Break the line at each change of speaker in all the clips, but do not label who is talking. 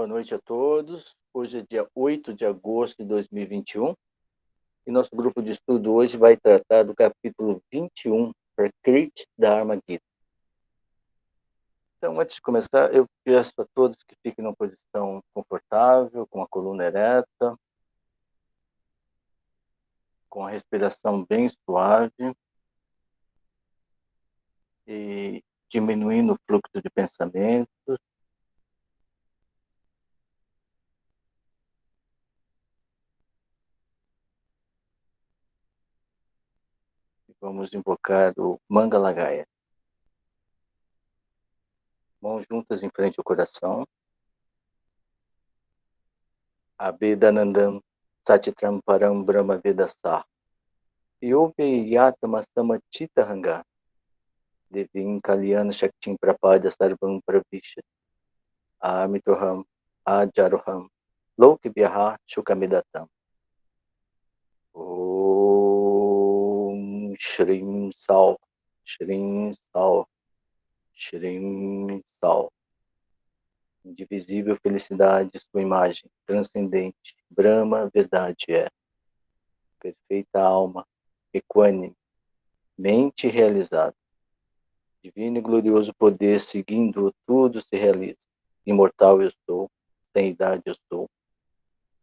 Boa noite a todos. Hoje é dia 8 de agosto de 2021 e nosso grupo de estudo hoje vai tratar do capítulo 21, Prakriti Dharma Gita. Então, antes de começar, eu peço a todos que fiquem numa posição confortável, com a coluna ereta, com a respiração bem suave e diminuindo o fluxo de pensamentos. Vamos invocar o Mangalagaya. Mãos juntas em frente ao coração. Abhedanandam Satchitram Param Brahma Vedasa. Yope Yatama Samachita Hanga. Devim Kalyana Shaktim Prapada Sarvam Pravisha. Amitoham Ajaroham Lokibhyaha Shukamidatam. Om Shrim Sal, Shrim Sal, Shrim Sal. Indivisível felicidade, sua imagem transcendente, Brahma, verdade é. Perfeita alma, equânime, mente realizada. Divino e glorioso poder, seguindo tudo se realiza. Imortal eu sou, sem idade eu sou.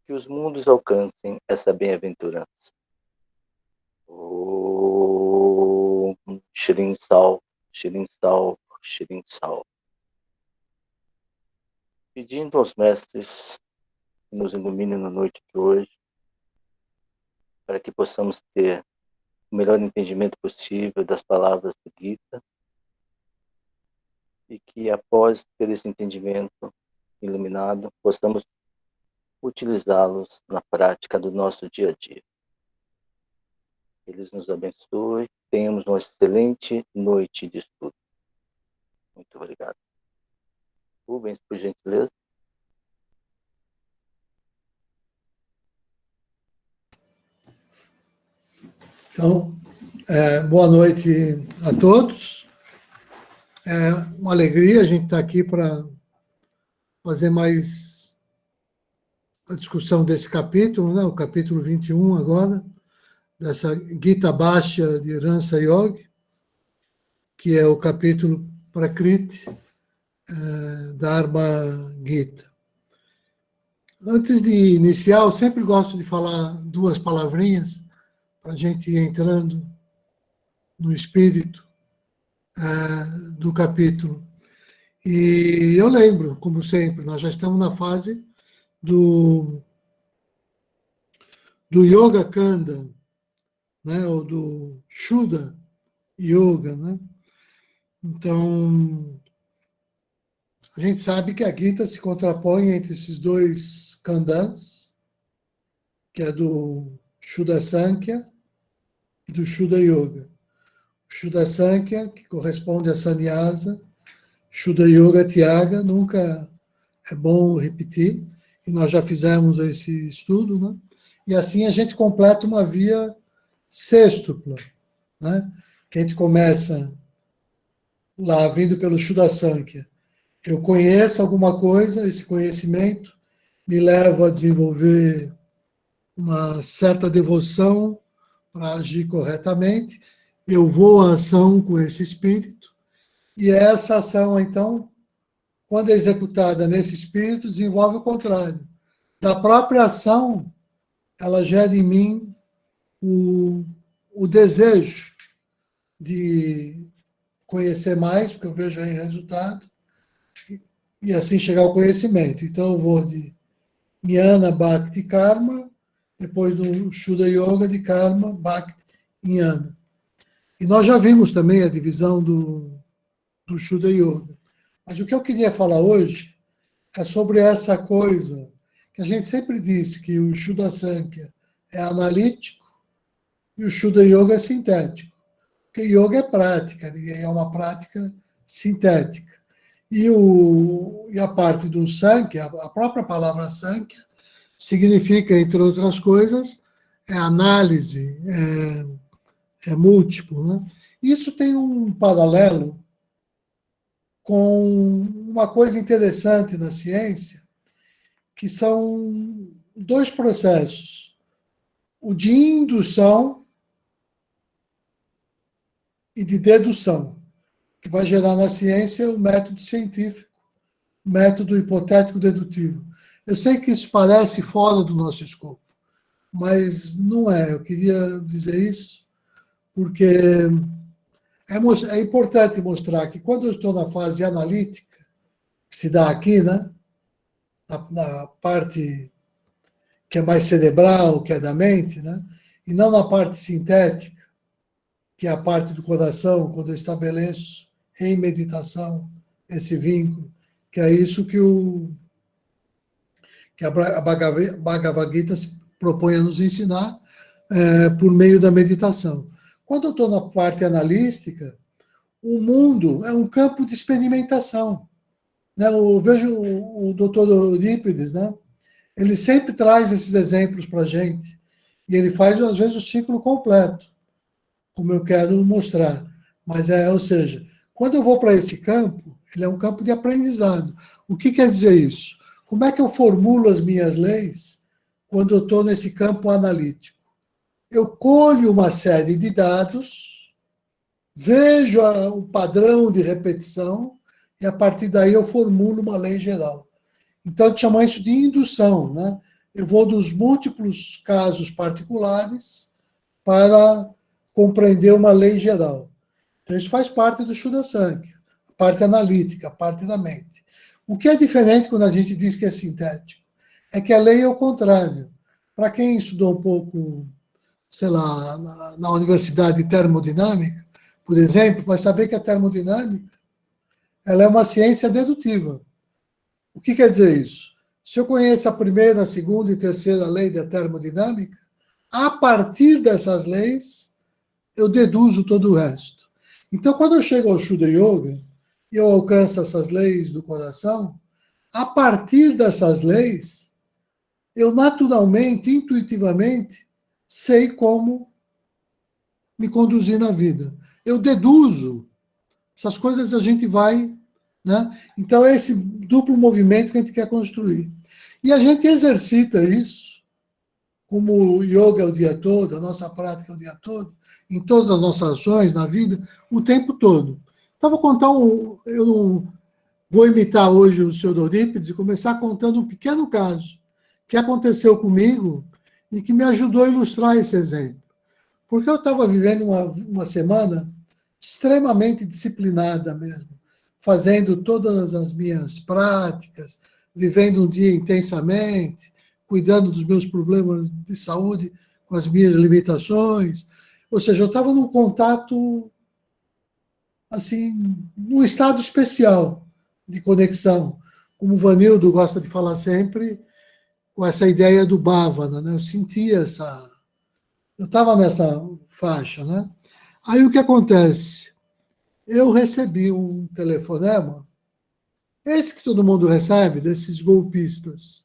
Que os mundos alcancem essa bem-aventurança. Om Shrim Sal, Shrim Sal, Shrim Sal. Pedindo aos mestres que nos iluminem na noite de hoje, para que possamos ter o melhor entendimento possível das palavras do Gita e que, após ter esse entendimento iluminado, possamos utilizá-los na prática do nosso dia a dia. Eles nos abençoe, tenhamos uma excelente noite de estudo. Muito obrigado. Rubens, por gentileza.
Então, boa noite a todos. É uma alegria a gente estar aqui para fazer mais a discussão desse capítulo, né? O capítulo 21 agora, dessa Gita Bhashya de Ransa Yogi, que é o capítulo Prakriti Dharma Gita. Antes de iniciar, eu sempre gosto de falar duas palavrinhas para a gente ir entrando no espírito do capítulo. E eu lembro, como sempre, nós já estamos na fase do Yoga Kanda, né, ou do Shuddha Yoga, né? Então, a gente sabe que a Gita se contrapõe entre esses dois Kandhas, que é do Shuddha Sankhya e do Shuddha Yoga. O Shuddha Sankhya, que corresponde a Sannyasa, Shuddha Yoga Tyaga, nunca é bom repetir, e nós já fizemos esse estudo, né? E assim a gente completa uma via sextupla, né? Que a gente começa lá, vindo pelo Shuddha Sankhya. Eu conheço alguma coisa, esse conhecimento me leva a desenvolver uma certa devoção para agir corretamente, eu vou à ação com esse espírito, e essa ação, então, quando é executada nesse espírito, desenvolve o contrário. Da própria ação, ela gera em mim o desejo de conhecer mais, porque eu vejo aí resultado, e assim chegar ao conhecimento. Então, eu vou de Jnana, Bhakti, Karma, depois do Shuddha Yoga de Karma, Bhakti, Jnana. E nós já vimos também a divisão do Shuddha Yoga. Mas o que eu queria falar hoje é sobre essa coisa que a gente sempre diz que o Shuddha Sankhya é analítico e o Shuddha Yoga é sintético. Porque yoga é prática, é uma prática sintética. E a parte do Sankhya, a própria palavra Sankhya, significa, entre outras coisas, análise, múltiplo, né? Isso tem um paralelo com uma coisa interessante na ciência, que são dois processos. O de indução e de dedução, que vai gerar na ciência o método científico, o método hipotético-dedutivo. Eu sei que isso parece fora do nosso escopo, mas não é. Eu queria dizer isso porque é importante mostrar que quando eu estou na fase analítica, que se dá aqui, né, na parte que é mais cerebral, que é da mente, né, e não na parte sintética, que é a parte do coração, quando eu estabeleço em meditação esse vínculo, que é isso que a Bhagavad Gita se propõe a nos ensinar por meio da meditação. Quando eu estou na parte analítica, o mundo é um campo de experimentação. Né? Eu vejo o Dr. Eurípides, né? Ele sempre traz esses exemplos para a gente, e ele faz, às vezes, o ciclo completo, como eu quero mostrar. Mas ou seja, quando eu vou para esse campo, ele é um campo de aprendizado. O que quer dizer isso? Como é que eu formulo as minhas leis quando eu estou nesse campo analítico? Eu colho uma série de dados, vejo o padrão de repetição, e a partir daí eu formulo uma lei geral. Então, eu chamo isso de indução, né? Eu vou dos múltiplos casos particulares para compreender uma lei geral. Então, isso faz parte do Shuddha Sankhya, a parte analítica, a parte da mente. O que é diferente quando a gente diz que é sintético? É que a lei é o contrário. Para quem estudou um pouco, sei lá, na Universidade de Termodinâmica, por exemplo, vai saber que a termodinâmica ela é uma ciência dedutiva. O que quer dizer isso? Se eu conheço a primeira, a segunda e terceira lei da termodinâmica, a partir dessas leis, eu deduzo todo o resto. Então, quando eu chego ao Shuddha Yoga, e eu alcanço essas leis do coração, a partir dessas leis, eu naturalmente, intuitivamente, sei como me conduzir na vida. Eu deduzo. Essas coisas a gente vai, né? Então, é esse duplo movimento que a gente quer construir. E a gente exercita isso, como o yoga é o dia todo, a nossa prática é o dia todo, em todas as nossas ações, na vida, o tempo todo. Então, vou contar eu não vou imitar hoje o Sr. Eurípides e começar contando um pequeno caso que aconteceu comigo e que me ajudou a ilustrar esse exemplo. Porque eu estava vivendo uma semana extremamente disciplinada mesmo, fazendo todas as minhas práticas, vivendo um dia intensamente, cuidando dos meus problemas de saúde com as minhas limitações. Ou seja, eu estava num contato, assim, num estado especial de conexão. Como o Vanildo gosta de falar sempre, com essa ideia do bhavana, né? Eu sentia essa... Eu estava nessa faixa, né? Aí o que acontece? Eu recebi um telefonema, esse que todo mundo recebe, desses golpistas,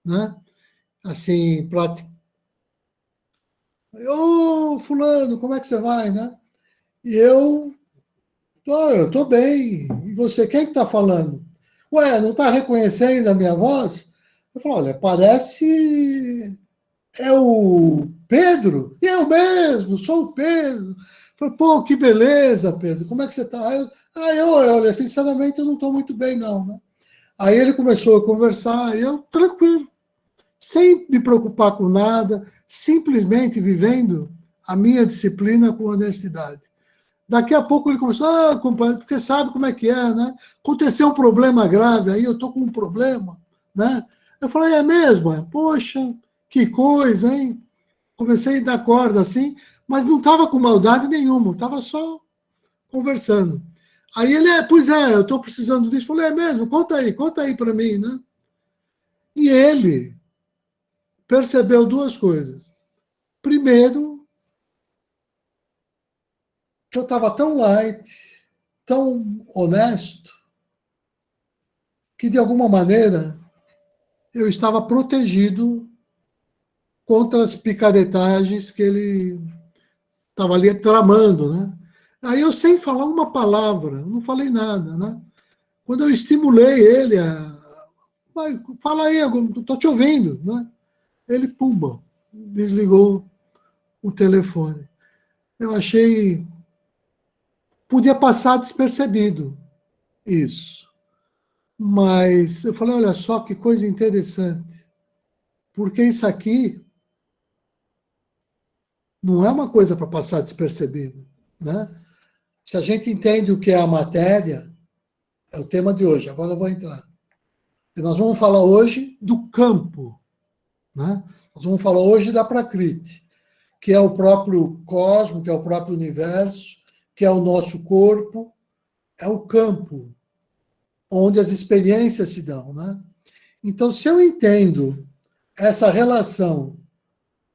né? Assim, ô, fulano, como é que você vai, né? E eu tô bem. E você, quem que tá falando? Ué, não tá reconhecendo a minha voz? Eu falo, olha, parece é o Pedro? E eu mesmo, sou o Pedro. Eu falei, pô, que beleza, Pedro, como é que você tá? Olha, sinceramente, eu não tô muito bem, não, né? Aí ele começou a conversar, e eu, tranquilo, sem me preocupar com nada, simplesmente vivendo a minha disciplina com honestidade. Daqui a pouco ele começou, companheiro, porque sabe como é que é, né? Aconteceu um problema grave, aí eu estou com um problema, né? Eu falei, é mesmo? Poxa, que coisa, hein? Comecei a dar corda assim, mas não estava com maldade nenhuma, estava só conversando. Aí ele, pois é, eu estou precisando disso. Eu falei, é mesmo? Conta aí para mim, né? E ele percebeu duas coisas. Primeiro, que eu estava tão light, tão honesto, que de alguma maneira eu estava protegido contra as picaretagens que ele estava ali tramando, né? Aí eu, sem falar uma palavra, não falei nada, né? Quando eu estimulei ele Vai, fala aí, estou te ouvindo. Né? Ele, pumba, desligou o telefone. Eu achei... Podia passar despercebido isso. Mas eu falei, olha só que coisa interessante. Porque isso aqui não é uma coisa para passar despercebido. Né? Se a gente entende o que é a matéria, é o tema de hoje. Agora eu vou entrar. E nós vamos falar hoje do campo. Né? Nós vamos falar hoje da Prakriti, que é o próprio cosmos, que é o próprio universo, que é o nosso corpo, é o campo onde as experiências se dão. Né? Então, se eu entendo essa relação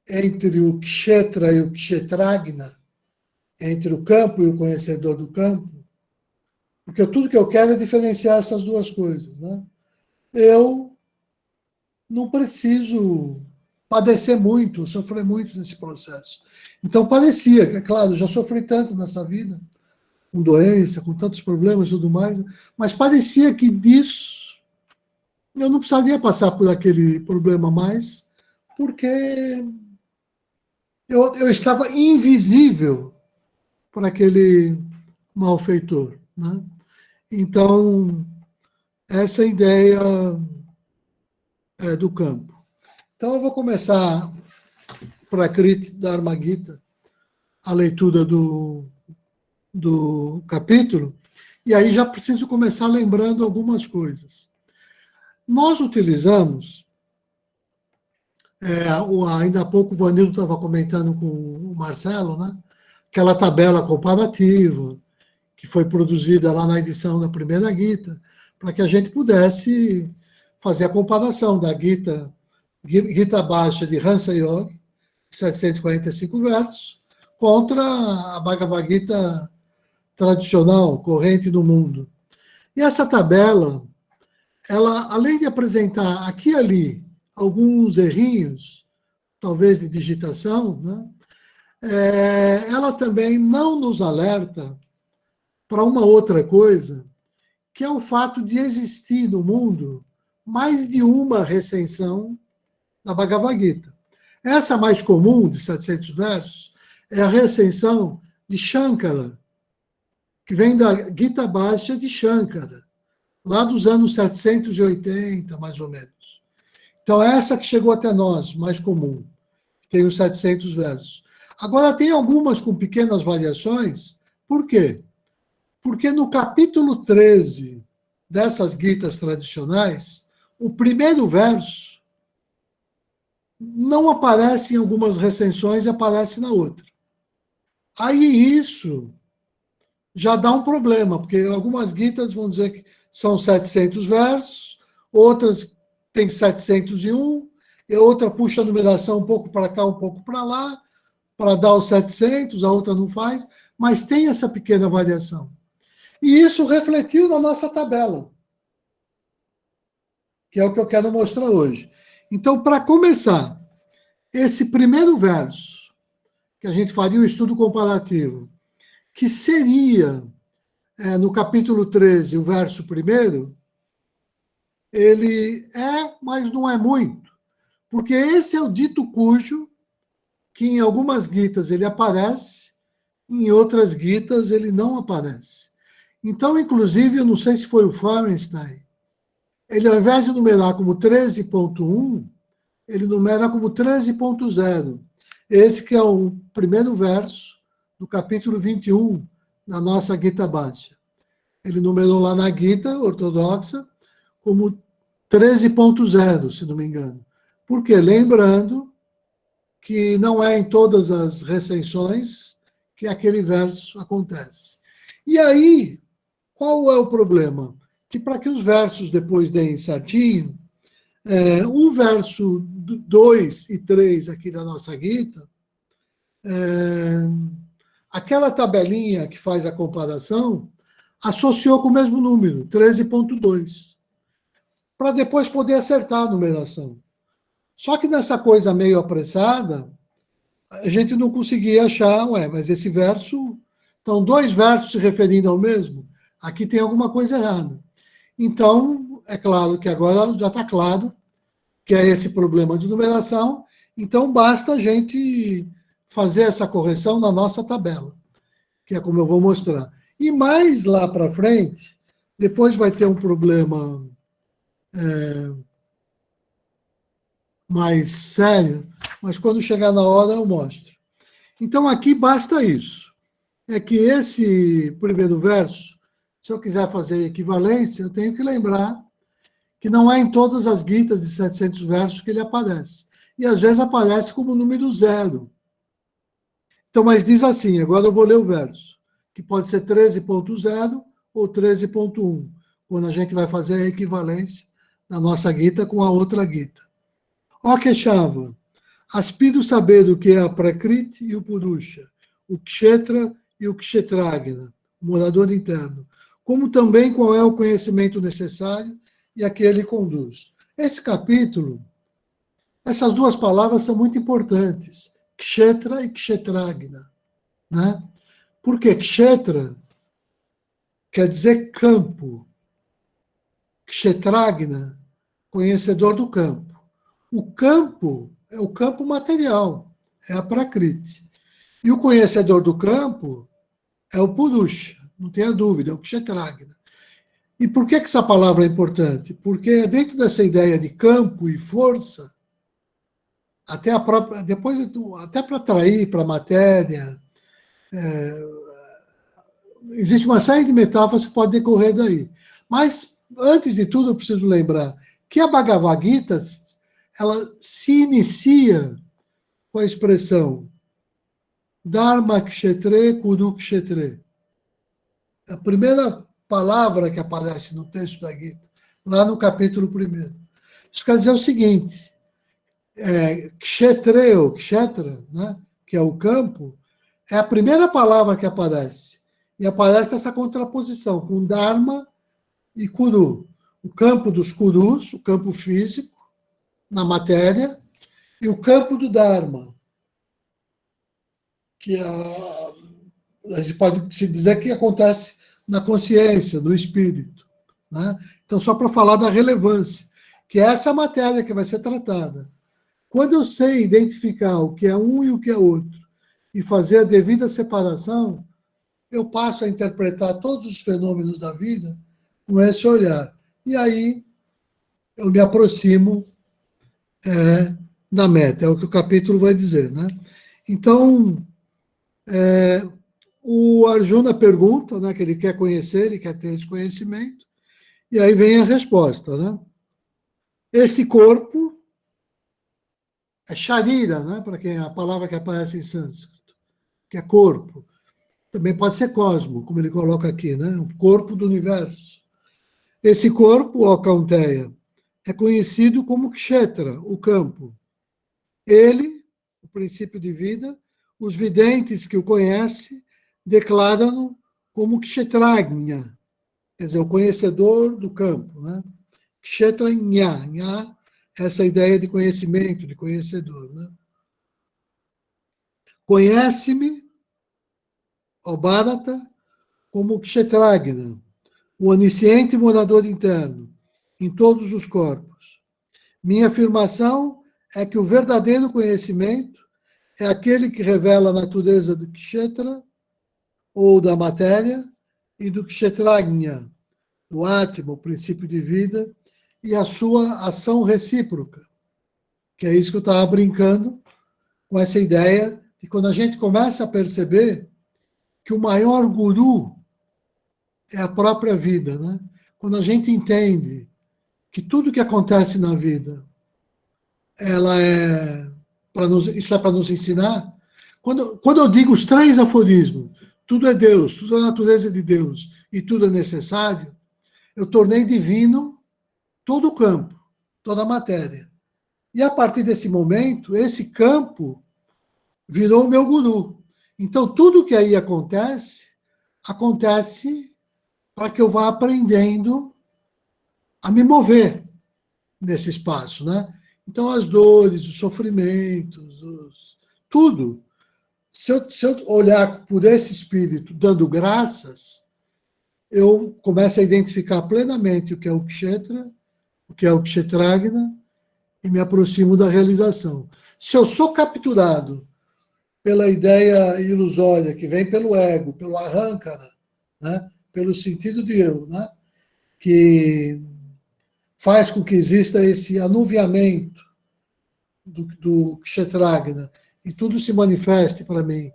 entre o Kshetra e o Kshetragna, entre o campo e o conhecedor do campo, porque tudo que eu quero é diferenciar essas duas coisas. Né? Eu não preciso padecer muito, sofrer muito nesse processo. Então, parecia, é claro, já sofri tanto nessa vida, com doença, com tantos problemas e tudo mais, mas parecia que disso eu não precisaria passar por aquele problema mais, porque eu estava invisível para aquele malfeitor. Né? Então, essa é a ideia do campo. Então, eu vou começar Prakriti Dharma Gita, a leitura do capítulo, e aí já preciso começar lembrando algumas coisas. Nós utilizamos, ainda há pouco o Vanildo estava comentando com o Marcelo, né? Aquela tabela comparativa que foi produzida lá na edição da primeira Gita, para que a gente pudesse fazer a comparação da Gita Baixa de Hansa Yogi, 745 versos, contra a Bhagavad Gita tradicional, corrente do mundo. E essa tabela, ela, além de apresentar aqui e ali alguns errinhos, talvez de digitação, né, ela também não nos alerta para uma outra coisa, que é o fato de existir no mundo mais de uma recensão da Bhagavad Gita. Essa mais comum, de 700 versos, é a recensão de Shankara, que vem da Gita Bhashya de Shankara, lá dos anos 780, mais ou menos. Então, essa que chegou até nós, mais comum, tem os 700 versos. Agora, tem algumas com pequenas variações. Por quê? Porque no capítulo 13 dessas Gitas tradicionais, o primeiro verso não aparece em algumas recensões e aparece na outra. Aí isso já dá um problema, porque algumas Gitas vão dizer que são 700 versos, outras têm 701, e outra puxa a numeração um pouco para cá, um pouco para lá, para dar os 700, a outra não faz, mas tem essa pequena variação. E isso refletiu na nossa tabela, que é o que eu quero mostrar hoje. Então, para começar, esse primeiro verso, que a gente faria o estudo comparativo, que seria, no capítulo 13, o verso primeiro, ele mas não é muito, porque esse é o dito cujo, que em algumas Gitas ele aparece, em outras Gitas ele não aparece. Então, inclusive, eu não sei se foi o Fahrenstein, ele, ao invés de numerar como 13.1, ele numera como 13.0. Esse que é o primeiro verso do capítulo 21 da nossa Gita Bhashya. Ele numerou lá na Gita ortodoxa como 13.0, se não me engano. Por quê? Lembrando que não é em todas as recensões que aquele verso acontece. E aí, qual é o problema? Que para que os versos depois deem certinho, o verso 2 e 3 aqui da nossa Gita, aquela tabelinha que faz a comparação, associou com o mesmo número, 13.2, para depois poder acertar a numeração. Só que nessa coisa meio apressada, a gente não conseguia achar, mas esse verso, então 2 versos se referindo ao mesmo, aqui tem alguma coisa errada. Então, é claro que agora já está claro que é esse problema de numeração, então basta a gente fazer essa correção na nossa tabela, que é como eu vou mostrar. E mais lá para frente, depois vai ter um problema mais sério, mas quando chegar na hora eu mostro. Então aqui basta isso. É que esse primeiro verso, se eu quiser fazer equivalência, eu tenho que lembrar que não é em todas as guitas de 700 versos que ele aparece. E às vezes aparece como número 0. Então, mas diz assim, agora eu vou ler o verso, que pode ser 13.0 ou 13.1, quando a gente vai fazer a equivalência da nossa guita com a outra guita. Ó Keshava, aspiro saber o que é a Prakriti e o Purusha, o Kshetra e o Kshetragna, o morador interno, como também qual é o conhecimento necessário e a que ele conduz. Esse capítulo, essas duas palavras são muito importantes, Kshetra e Kshetragna. Né? Porque Kshetra quer dizer campo, Kshetragna, conhecedor do campo. O campo é o campo material, é a Prakriti. E o conhecedor do campo é o Purusha, não tenha dúvida, é o Kshetragna. E por que essa palavra é importante? Porque dentro dessa ideia de campo e força, até a própria, depois até para atrair para a matéria, existe uma série de metáforas que podem decorrer daí. Mas, antes de tudo, eu preciso lembrar que a Bhagavad Gita, ela se inicia com a expressão Dharma Kshetre Kuru Kshetre. A primeira palavra que aparece no texto da Gita, lá no capítulo 1. Isso quer dizer o seguinte, Kshetre ou Kshetra, né, que é o campo, é a primeira palavra que aparece. E aparece essa contraposição com Dharma e Kuru. O campo dos Kurus, o campo físico, na matéria, e o campo do Dharma, que a gente pode se dizer que acontece na consciência, no espírito. Né? Então, só para falar da relevância, que é essa matéria que vai ser tratada. Quando eu sei identificar o que é um e o que é outro, e fazer a devida separação, eu passo a interpretar todos os fenômenos da vida com esse olhar. E aí eu me aproximo da meta, é o que o capítulo vai dizer. Né? Então, o Arjuna pergunta, né, que ele quer conhecer, ele quer ter esse conhecimento, e aí vem a resposta. Né? Esse corpo é sharira, né, para quem a palavra que aparece em sânscrito, que é corpo. Também pode ser cosmo, como ele coloca aqui, né? O corpo do universo. Esse corpo, ó Kaunteya, é conhecido como Kshetra, o campo. Ele, o princípio de vida, os videntes que o conhecem, declaram-no como Kshetragna, quer dizer, o conhecedor do campo. Né? Kshetragna, essa ideia de conhecimento, de conhecedor. Né? Conhece-me, ó Bharata, como Kshetragna, o onisciente morador interno, em todos os corpos. Minha afirmação é que o verdadeiro conhecimento é aquele que revela a natureza do Kshetra, ou da matéria, e do Kshetragna, do Atma, o princípio de vida, e a sua ação recíproca. Que é isso que eu estava brincando com essa ideia de quando a gente começa a perceber que o maior guru é a própria vida, né? Quando a gente entende que tudo que acontece na vida, ela isso é para nos ensinar. Quando eu digo os 3 aforismos, tudo é Deus, tudo é a natureza de Deus e tudo é necessário, eu tornei divino todo o campo, toda a matéria. E a partir desse momento, esse campo virou o meu guru. Então, tudo que aí acontece para que eu vá aprendendo a me mover nesse espaço, né? Então, as dores, os sofrimentos, tudo. Se eu olhar por esse espírito dando graças, eu começo a identificar plenamente o que é o Kshetra o que é o Kshetragna, e me aproximo da realização. Se eu sou capturado pela ideia ilusória que vem pelo ego, pelo arrancana, né, pelo sentido de eu, né, que faz com que exista esse anuviamento do Kshetragna, e tudo se manifeste para mim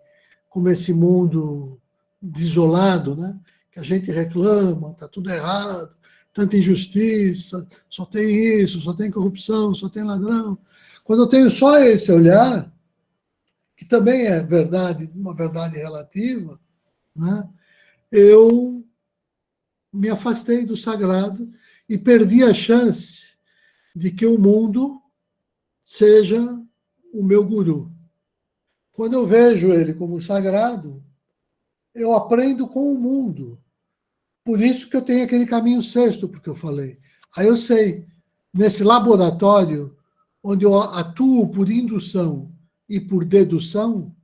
como esse mundo desolado, né, que a gente reclama, está tudo errado, tanta injustiça, só tem isso, só tem corrupção, só tem ladrão. Quando eu tenho só esse olhar, que também é verdade, uma verdade relativa, né, eu me afastei do sagrado e perdi a chance de que o mundo seja o meu guru. Quando eu vejo ele como sagrado, eu aprendo com o mundo. Por isso que eu tenho aquele caminho sexto, porque eu falei. Aí eu sei, nesse laboratório, onde eu atuo por indução e por dedução,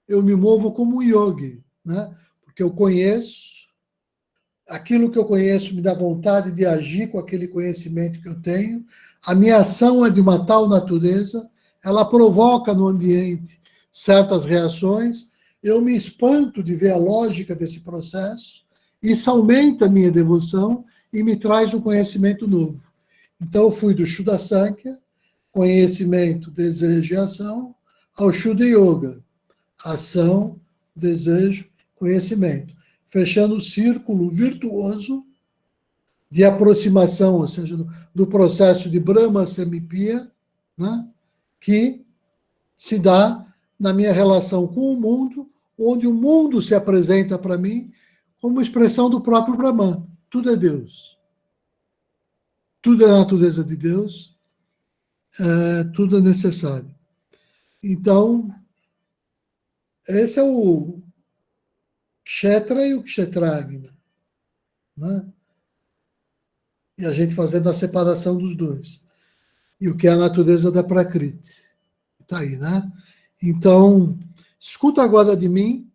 eu me movo como um yogi, né? Porque eu conheço, aquilo que eu conheço me dá vontade de agir com aquele conhecimento que eu tenho, a minha ação é de uma tal natureza, ela provoca no ambiente certas reações, eu me espanto de ver a lógica desse processo, isso aumenta a minha devoção e me traz um conhecimento novo. Então eu fui do Shuddha Sankhya, conhecimento, desejo e ação, ao Shuddha Yoga, ação, desejo, conhecimento. Fechando o círculo virtuoso de aproximação, ou seja, do processo de Brahma Samipya, né, que se dá na minha relação com o mundo, onde o mundo se apresenta para mim como expressão do próprio Brahman. Tudo é Deus. Tudo é a natureza de Deus, tudo é necessário. Então, esse é o Kshetra e o Kshetragna, né? E a gente fazendo a separação dos dois. E o que é a natureza da Prakriti. Está aí, né? Então, escuta agora de mim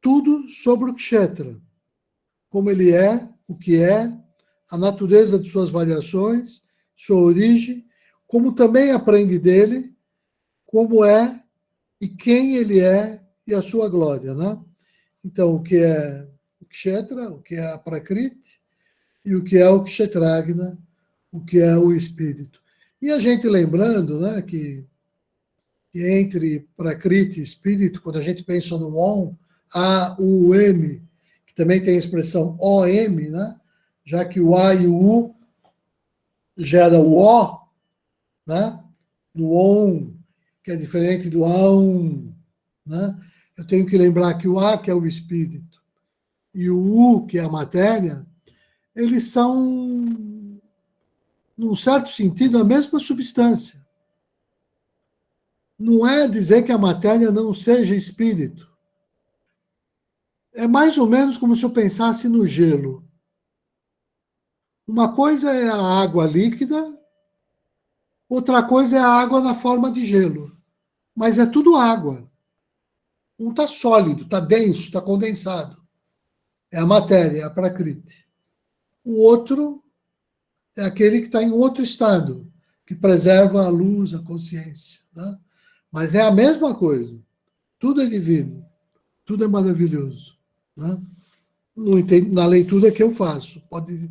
tudo sobre o Kshetra. Como ele é, o que é, a natureza de suas variações, sua origem, como também aprende dele, como é e quem ele é e a sua glória, né? Então, o que é o Kshetra, o que é a Prakriti, e o que é o Kshetragna, o que é o espírito. E a gente lembrando, né, que entre Prakriti e espírito, quando a gente pensa no Om, A-U-M, que também tem a expressão O-M, né, já que o A e o U gera o O, né, no Om, que é diferente do Aum, né, eu tenho que lembrar que o A, que é o espírito, e o U, que é a matéria, eles são, num certo sentido, a mesma substância. Não é dizer que a matéria não seja espírito. É mais ou menos como se eu pensasse no gelo. Uma coisa é a água líquida, outra coisa é a água na forma de gelo. Mas é tudo água. Um está sólido, está denso, está condensado. É a matéria, é a Prakriti. O outro é aquele que está em outro estado, que preserva a luz, a consciência. Né? Mas é a mesma coisa. Tudo é divino. Tudo é maravilhoso. Né? Na leitura que eu faço. Pode,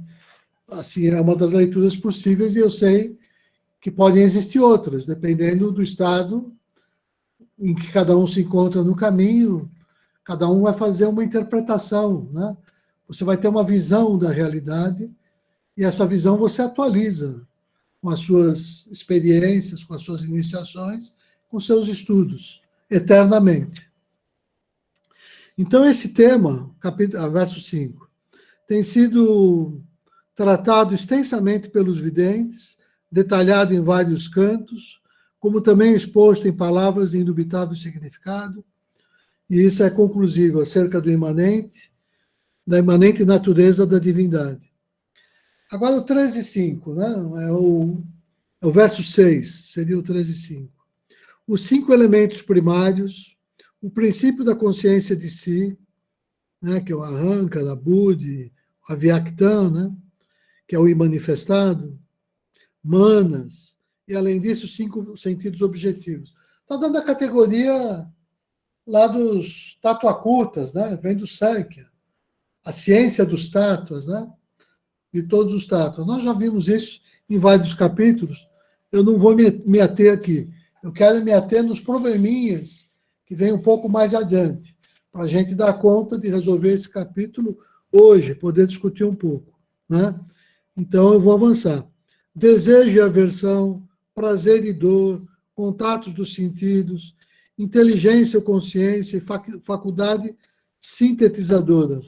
assim, é uma das leituras possíveis e eu sei que podem existir outras, dependendo do estado em que cada um se encontra no caminho, cada um vai fazer uma interpretação. Né? Você vai ter uma visão da realidade e essa visão você atualiza com as suas experiências, com as suas iniciações, com seus estudos, eternamente. Então, esse tema, verso 5, tem sido tratado extensamente pelos videntes, detalhado em vários cantos, como também exposto em palavras de indubitável significado, e isso é conclusivo acerca do imanente, da imanente natureza da divindade. Agora, o 13.5, né? É o verso 6, seria o 13.5. Os 5 elementos primários, o princípio da consciência de si, né, que é o Ahankara, a Buddhi, a Vyaktam, né, que é o imanifestado, manas, e além disso, 5 sentidos objetivos. Está dando a categoria lá dos tatuacutas, né? Vem do Sankhya, a ciência dos tátuas, né? De todos os tátuas. Nós já vimos isso em vários capítulos, eu não vou me ater aqui. Eu quero me ater nos probleminhas que vem um pouco mais adiante, para a gente dar conta de resolver esse capítulo hoje, poder discutir um pouco, né? Então, eu vou avançar. Desejo e aversão, prazer e dor, contatos dos sentidos, inteligência ou consciência e faculdade sintetizadora.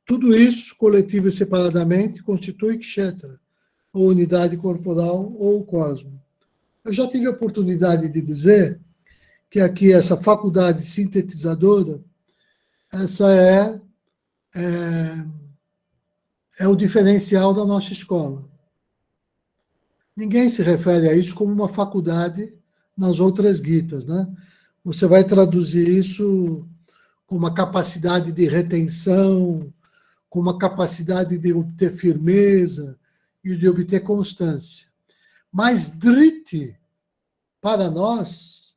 Tudo isso, coletivo e separadamente, constitui kshetra, ou unidade corporal ou o cosmo. Eu já tive a oportunidade de dizer que aqui essa faculdade sintetizadora, essa é o diferencial da nossa escola. Ninguém se refere a isso como uma faculdade nas outras guitas, né? Você vai traduzir isso com uma capacidade de retenção, com uma capacidade de obter firmeza e de obter constância. Mas Driti, para nós,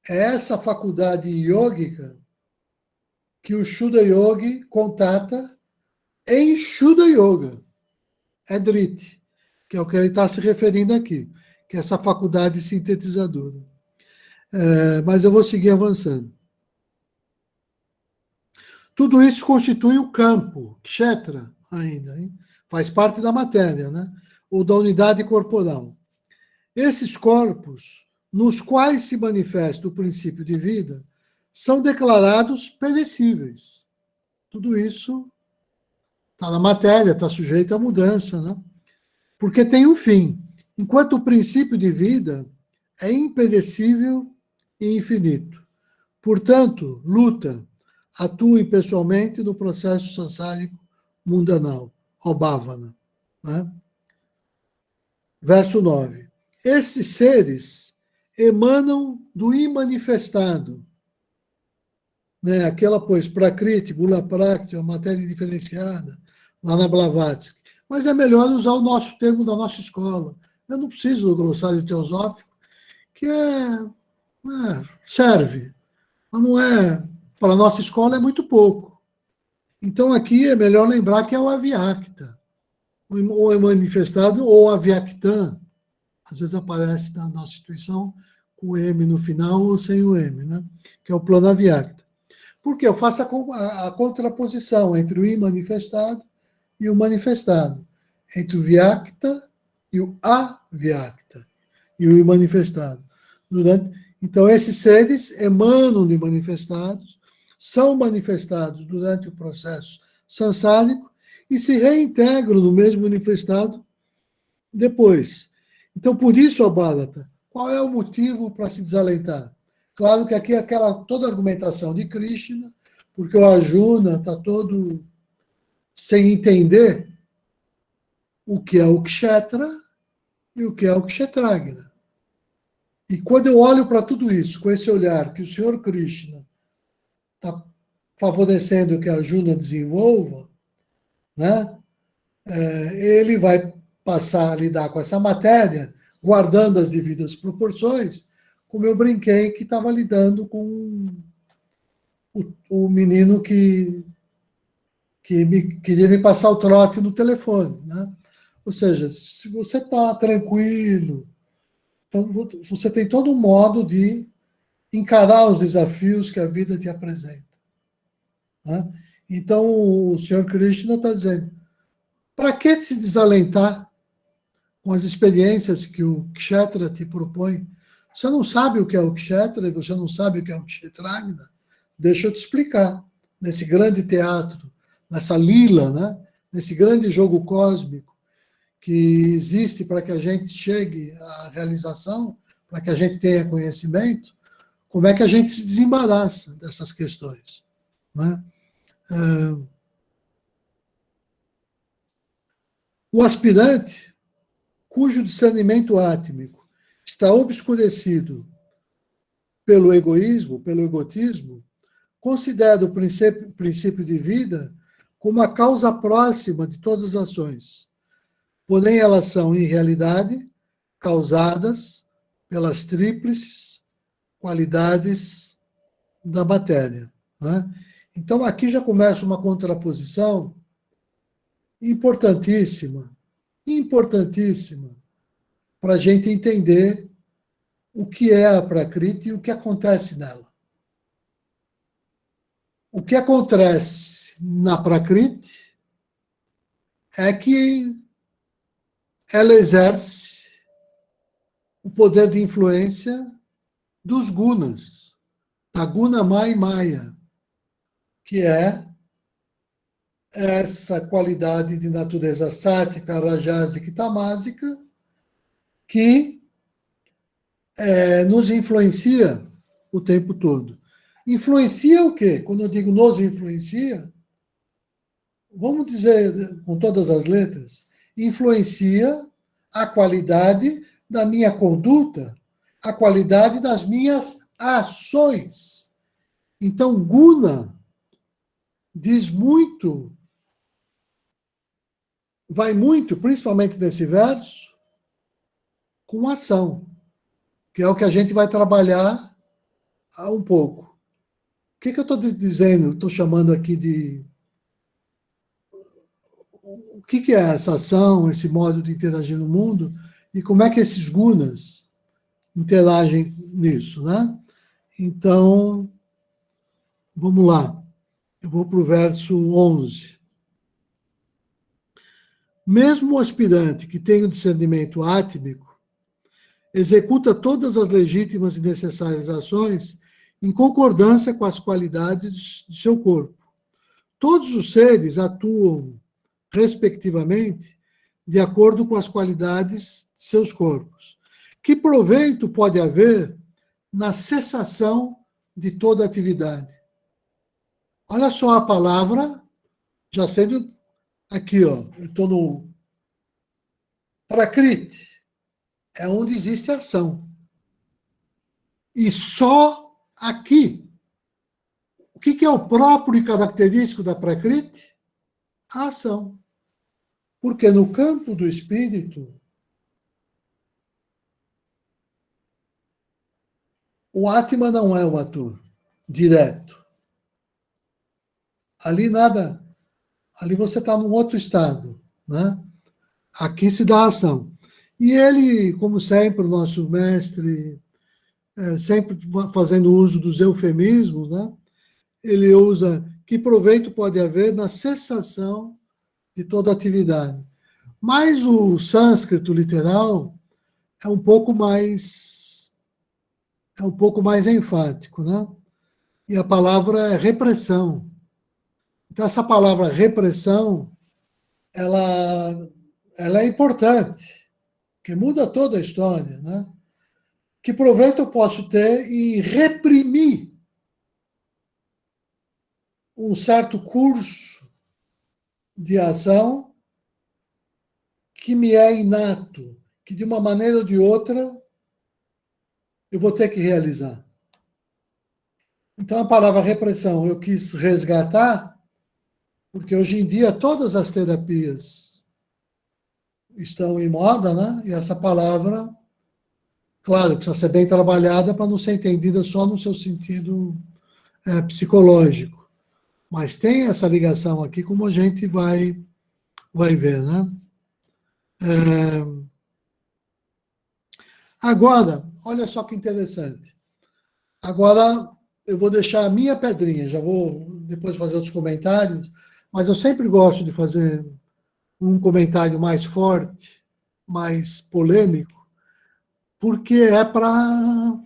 é essa faculdade yógica que o Shuddha Yogi contata em Shuddha Yoga. É Driti, que é o que ele está se referindo aqui, que é essa faculdade sintetizadora. Mas eu vou seguir avançando. Tudo isso constitui o campo, kshetra ainda, hein? Faz parte da matéria, né? Ou da unidade corporal. Esses corpos, nos quais se manifesta o princípio de vida, são declarados perecíveis. Tudo isso está na matéria, está sujeito à mudança, né? Porque tem um fim. Enquanto o princípio de vida é imperecível e infinito. Portanto, luta, atue pessoalmente no processo sansárico mundanal, o bhavana. Né? Verso 9. Esses seres emanam do imanifestado. Né? Aquela, pois, Prakriti, Gula Prakriti, a matéria diferenciada, lá na Blavatsky. Mas é melhor usar o nosso termo da nossa escola. Eu não preciso do glossário teosófico, que serve, mas não é, para a nossa escola é muito pouco. Então aqui é melhor lembrar que é o avyakta, ou é manifestado, ou avyaktam, às vezes aparece na nossa instituição com o M no final ou sem o M, né? Que é o plano avyakta. Porque eu faço a contraposição entre o imanifestado e o manifestado, entre o vyakta e o avyakta, e o imanifestado. Então, esses seres emanam de manifestados, são manifestados durante o processo sansárico e se reintegram no mesmo manifestado depois. Então, por isso, Bharata, qual é o motivo para se desalentar? Claro que aqui é toda a argumentação de Krishna, porque o Arjuna está todo sem entender o que é o kshetra e o que é o kshetragna. E quando eu olho para tudo isso, com esse olhar que o Senhor Krishna está favorecendo que a Arjuna desenvolva, né, ele vai passar a lidar com essa matéria, guardando as devidas proporções, como eu brinquei que estava lidando com o menino que queria me passar o trote no telefone. Né? Ou seja, se você está tranquilo, então você tem todo um modo de encarar os desafios que a vida te apresenta. Né? Então, o Senhor Krishna está dizendo, para que se desalentar com as experiências que o Kshetra te propõe? Você não sabe o que é o Kshetra e você não sabe o que é o Kshetragna? Deixa eu te explicar. Nesse grande teatro, nessa lila, né? Nesse grande jogo cósmico que existe para que a gente chegue à realização, para que a gente tenha conhecimento, como é que a gente se desembaraça dessas questões. Né? O aspirante, cujo discernimento átmico está obscurecido pelo egoísmo, pelo egotismo, considera o princípio de vida como a causa próxima de todas as ações. porém elas são, em realidade, causadas pelas tríplices qualidades da matéria, né? Então, aqui já começa uma contraposição importantíssima, importantíssima, para a gente entender o que é a Prakriti e o que acontece nela. O que acontece na Prakriti é que ela exerce o poder de influência dos gunas, da guna Maya e Maya, que é essa qualidade de natureza sática, rajásica e tamásica que nos influencia o tempo todo. Influencia o quê? Quando eu digo nos influencia, vamos dizer com todas as letras, influencia a qualidade da minha conduta, a qualidade das minhas ações. Então, guna diz muito, vai muito, principalmente nesse verso, com ação, que é o que a gente vai trabalhar um pouco. O que eu estou dizendo? Estou chamando aqui de... O que é essa ação, esse modo de interagir no mundo, e como é que esses gunas interagem nisso, né? Então, vamos lá. Eu vou para o verso 11. Mesmo o aspirante que tem o discernimento átmico executa todas as legítimas e necessárias ações em concordância com as qualidades de seu corpo. Todos os seres atuam, respectivamente, de acordo com as qualidades de seus corpos. Que proveito pode haver na cessação de toda atividade? Olha só a palavra, já sendo aqui, ó, eu estou no Prakriti, é onde existe ação. E só aqui. O que é o próprio e característico da Prakriti? A ação. Porque no campo do espírito, o Atma não é o ator direto. Ali nada, ali você está num outro estado, né? Aqui se dá a ação. E ele, como sempre, o nosso mestre, sempre fazendo uso dos eufemismos, né? Ele usa que proveito pode haver na cessação de toda atividade. Mas o sânscrito literal é um pouco mais enfático, né? E a palavra é repressão. Então essa palavra repressão, ela é importante, que muda toda a história, né? Que proveito eu posso ter em reprimir um certo curso de ação que me é inato, que de uma maneira ou de outra eu vou ter que realizar. Então a palavra repressão eu quis resgatar, porque hoje em dia todas as terapias estão em moda, né? E essa palavra, claro, precisa ser bem trabalhada para não ser entendida só no seu sentido psicológico. Mas tem essa ligação aqui, como a gente vai ver, né? Agora, olha só que interessante. Agora eu vou deixar a minha pedrinha, já vou depois fazer outros comentários, mas eu sempre gosto de fazer um comentário mais forte, mais polêmico, porque é para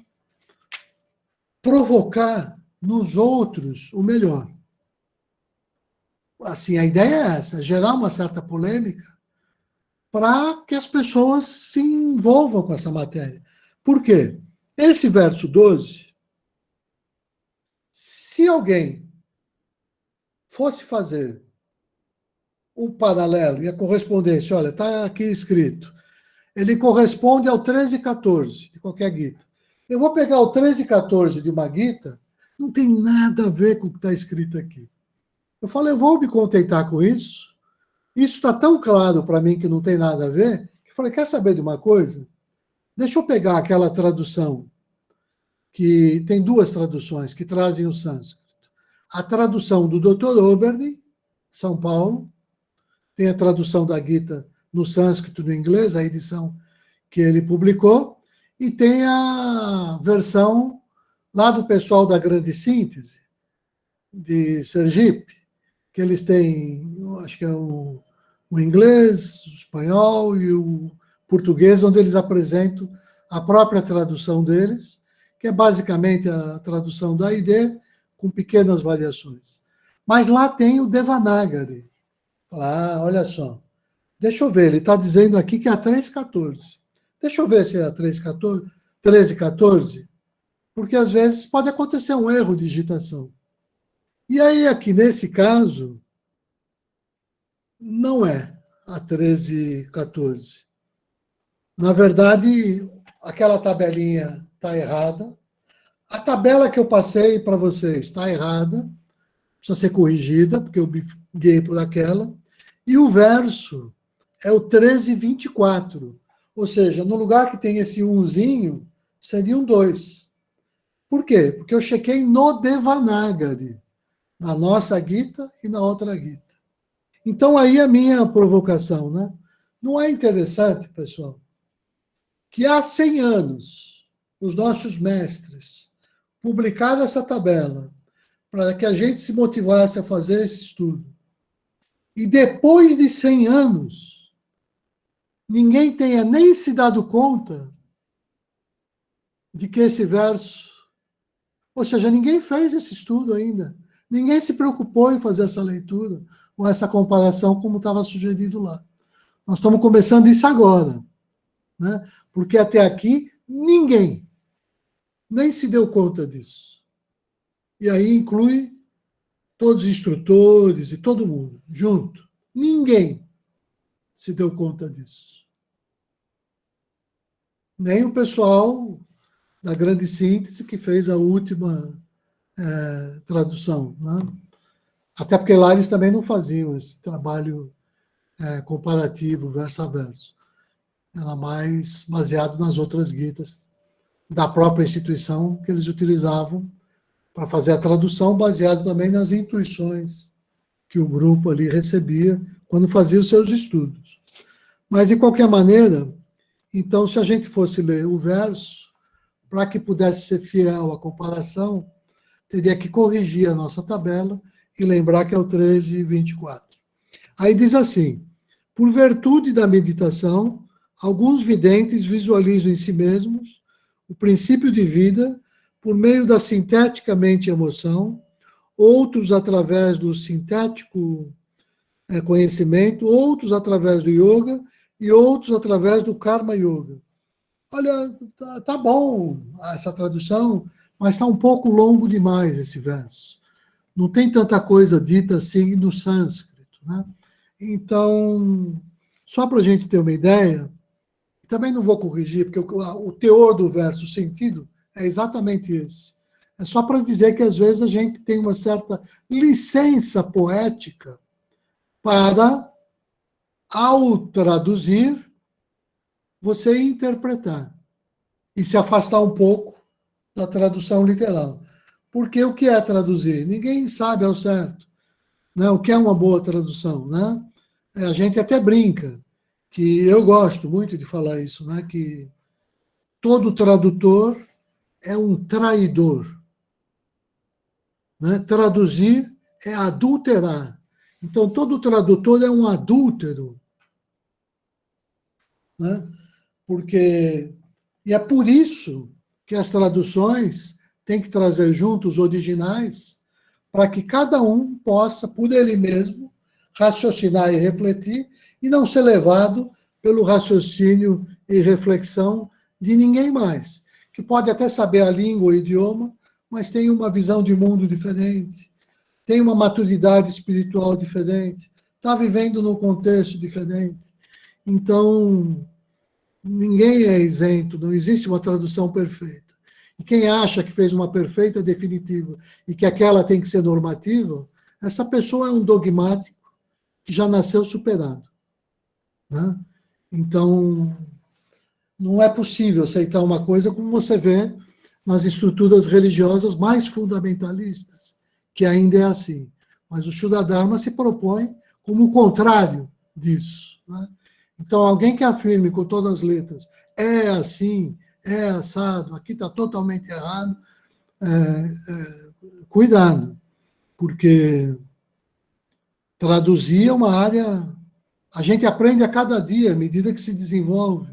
provocar nos outros o melhor. Assim, a ideia é essa, gerar uma certa polêmica para que as pessoas se envolvam com essa matéria. Por quê? Esse verso 12, se alguém fosse fazer o paralelo e a correspondência, olha, está aqui escrito, ele corresponde ao 13 e 14 de qualquer Gita. Eu vou pegar o 13 e 14 de uma Gita, não tem nada a ver com o que está escrito aqui. Eu falei, eu vou me contentar com isso, Isso está tão claro para mim que não tem nada a ver, que eu falei, quer saber de uma coisa? Deixa eu pegar aquela tradução, que tem duas traduções que trazem o sânscrito. A tradução do Dr. Oberlin, São Paulo, tem a tradução da Gita no sânscrito, no inglês, a edição que ele publicou, e tem a versão lá do pessoal da Grande Síntese, de Sergipe, que eles têm, acho que é o inglês, o espanhol e o português, onde eles apresentam a própria tradução deles, que é basicamente a tradução da ID, com pequenas variações. Mas lá tem o Devanagari. Ah, olha só. Deixa eu ver, ele está dizendo aqui que é a 3.14. Deixa eu ver se é a 3.14, 13.14, porque às vezes pode acontecer um erro de digitação. E aí, aqui nesse caso, não é a 13.14. Na verdade, aquela tabelinha está errada. A tabela que eu passei para vocês está errada, precisa ser corrigida, porque eu guiei por aquela. E o verso é o 13.24. Ou seja, no lugar que tem esse 1zinho, seria um 2. Por quê? Porque eu chequei no Devanagari, na nossa Gita e na outra Gita. Então, aí a minha provocação, né? Não é interessante, pessoal, que há 100 anos os nossos mestres publicaram essa tabela para que a gente se motivasse a fazer esse estudo. E depois de 100 anos, ninguém tenha nem se dado conta de que esse verso... Ou seja, ninguém fez esse estudo ainda. Ninguém se preocupou em fazer essa leitura ou essa comparação como estava sugerido lá. Nós estamos começando isso agora, né? Porque até aqui ninguém nem se deu conta disso. E aí inclui todos os instrutores e todo mundo junto. Ninguém se deu conta disso. Nem o pessoal da Grande Síntese que fez a última tradução, né? Até porque lá eles também não faziam esse trabalho comparativo, verso a verso. Era mais baseado nas outras guitas da própria instituição que eles utilizavam para fazer a tradução, baseado também nas intuições que o grupo ali recebia quando fazia os seus estudos. Mas, de qualquer maneira, então, se a gente fosse ler o verso, para que pudesse ser fiel à comparação, teria que corrigir a nossa tabela e lembrar que é o 13.24. Aí diz assim: por virtude da meditação, alguns videntes visualizam em si mesmos o princípio de vida por meio da sinteticamente emoção, outros através do sintético conhecimento, outros através do yoga e outros através do karma yoga. Olha, tá bom essa tradução, mas está um pouco longo demais esse verso. Não tem tanta coisa dita assim no sânscrito, né? Então, só para a gente ter uma ideia, também não vou corrigir, porque o teor do verso, o sentido, é exatamente esse. É só para dizer que, às vezes, a gente tem uma certa licença poética para, ao traduzir, você interpretar e se afastar um pouco da tradução literal. Porque o que é traduzir? Ninguém sabe ao certo, né? O que é uma boa tradução, né? A gente até brinca, que eu gosto muito de falar isso, né? Que todo tradutor é um traidor. Né? Traduzir é adulterar. Então, todo tradutor é um adúltero. Né? Porque, e é por isso que as traduções têm que trazer junto os originais, para que cada um possa, por ele mesmo, raciocinar e refletir, e não ser levado pelo raciocínio e reflexão de ninguém mais, que pode até saber a língua, o idioma, mas tem uma visão de mundo diferente, tem uma maturidade espiritual diferente, está vivendo num contexto diferente. Então, ninguém é isento, não existe uma tradução perfeita. E quem acha que fez uma perfeita definitiva e que aquela tem que ser normativa, essa pessoa é um dogmático que já nasceu superado, né? Então, não é possível aceitar uma coisa como você vê nas estruturas religiosas mais fundamentalistas, que ainda é assim. Mas o Shuddha Dharma se propõe como o contrário disso, né? Então, alguém que afirme com todas as letras, é assim, é assado, aqui está totalmente errado, cuidado, porque traduzir é uma área. A gente aprende a cada dia, à medida que se desenvolve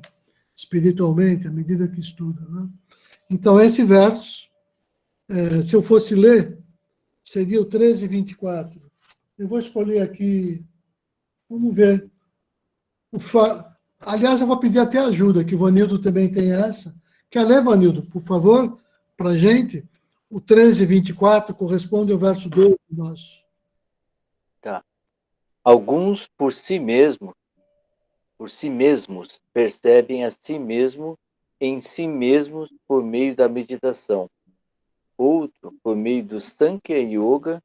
espiritualmente, à medida que estuda, né? Então, esse verso, se eu fosse ler, seria o 13:24. Eu vou escolher aqui, vamos ver. Aliás, eu vou pedir até ajuda, que o Vanildo também tem essa. Quer ler, Vanildo, por favor, para a gente? O 13:24 corresponde ao verso 2 do nosso.
Tá. Alguns por si mesmos, percebem a si mesmo em si mesmos por meio da meditação. Outro por meio do Sankhya Yoga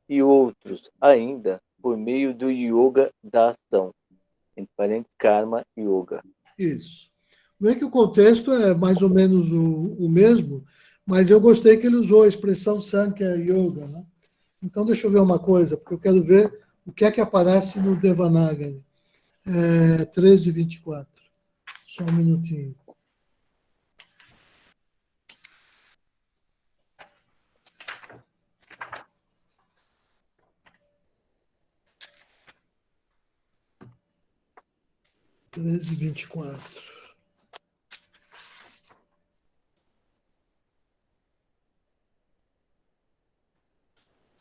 e outros ainda por meio do Yoga da ação, entre parênteses, Karma Yoga.
Isso. Não é que o contexto é mais ou menos o mesmo, mas eu gostei que ele usou a expressão Sankhya Yoga, né? Então, deixa eu ver uma coisa, porque eu quero ver o que é que aparece no Devanagari. 13:24. Só um minutinho. Treze, 24.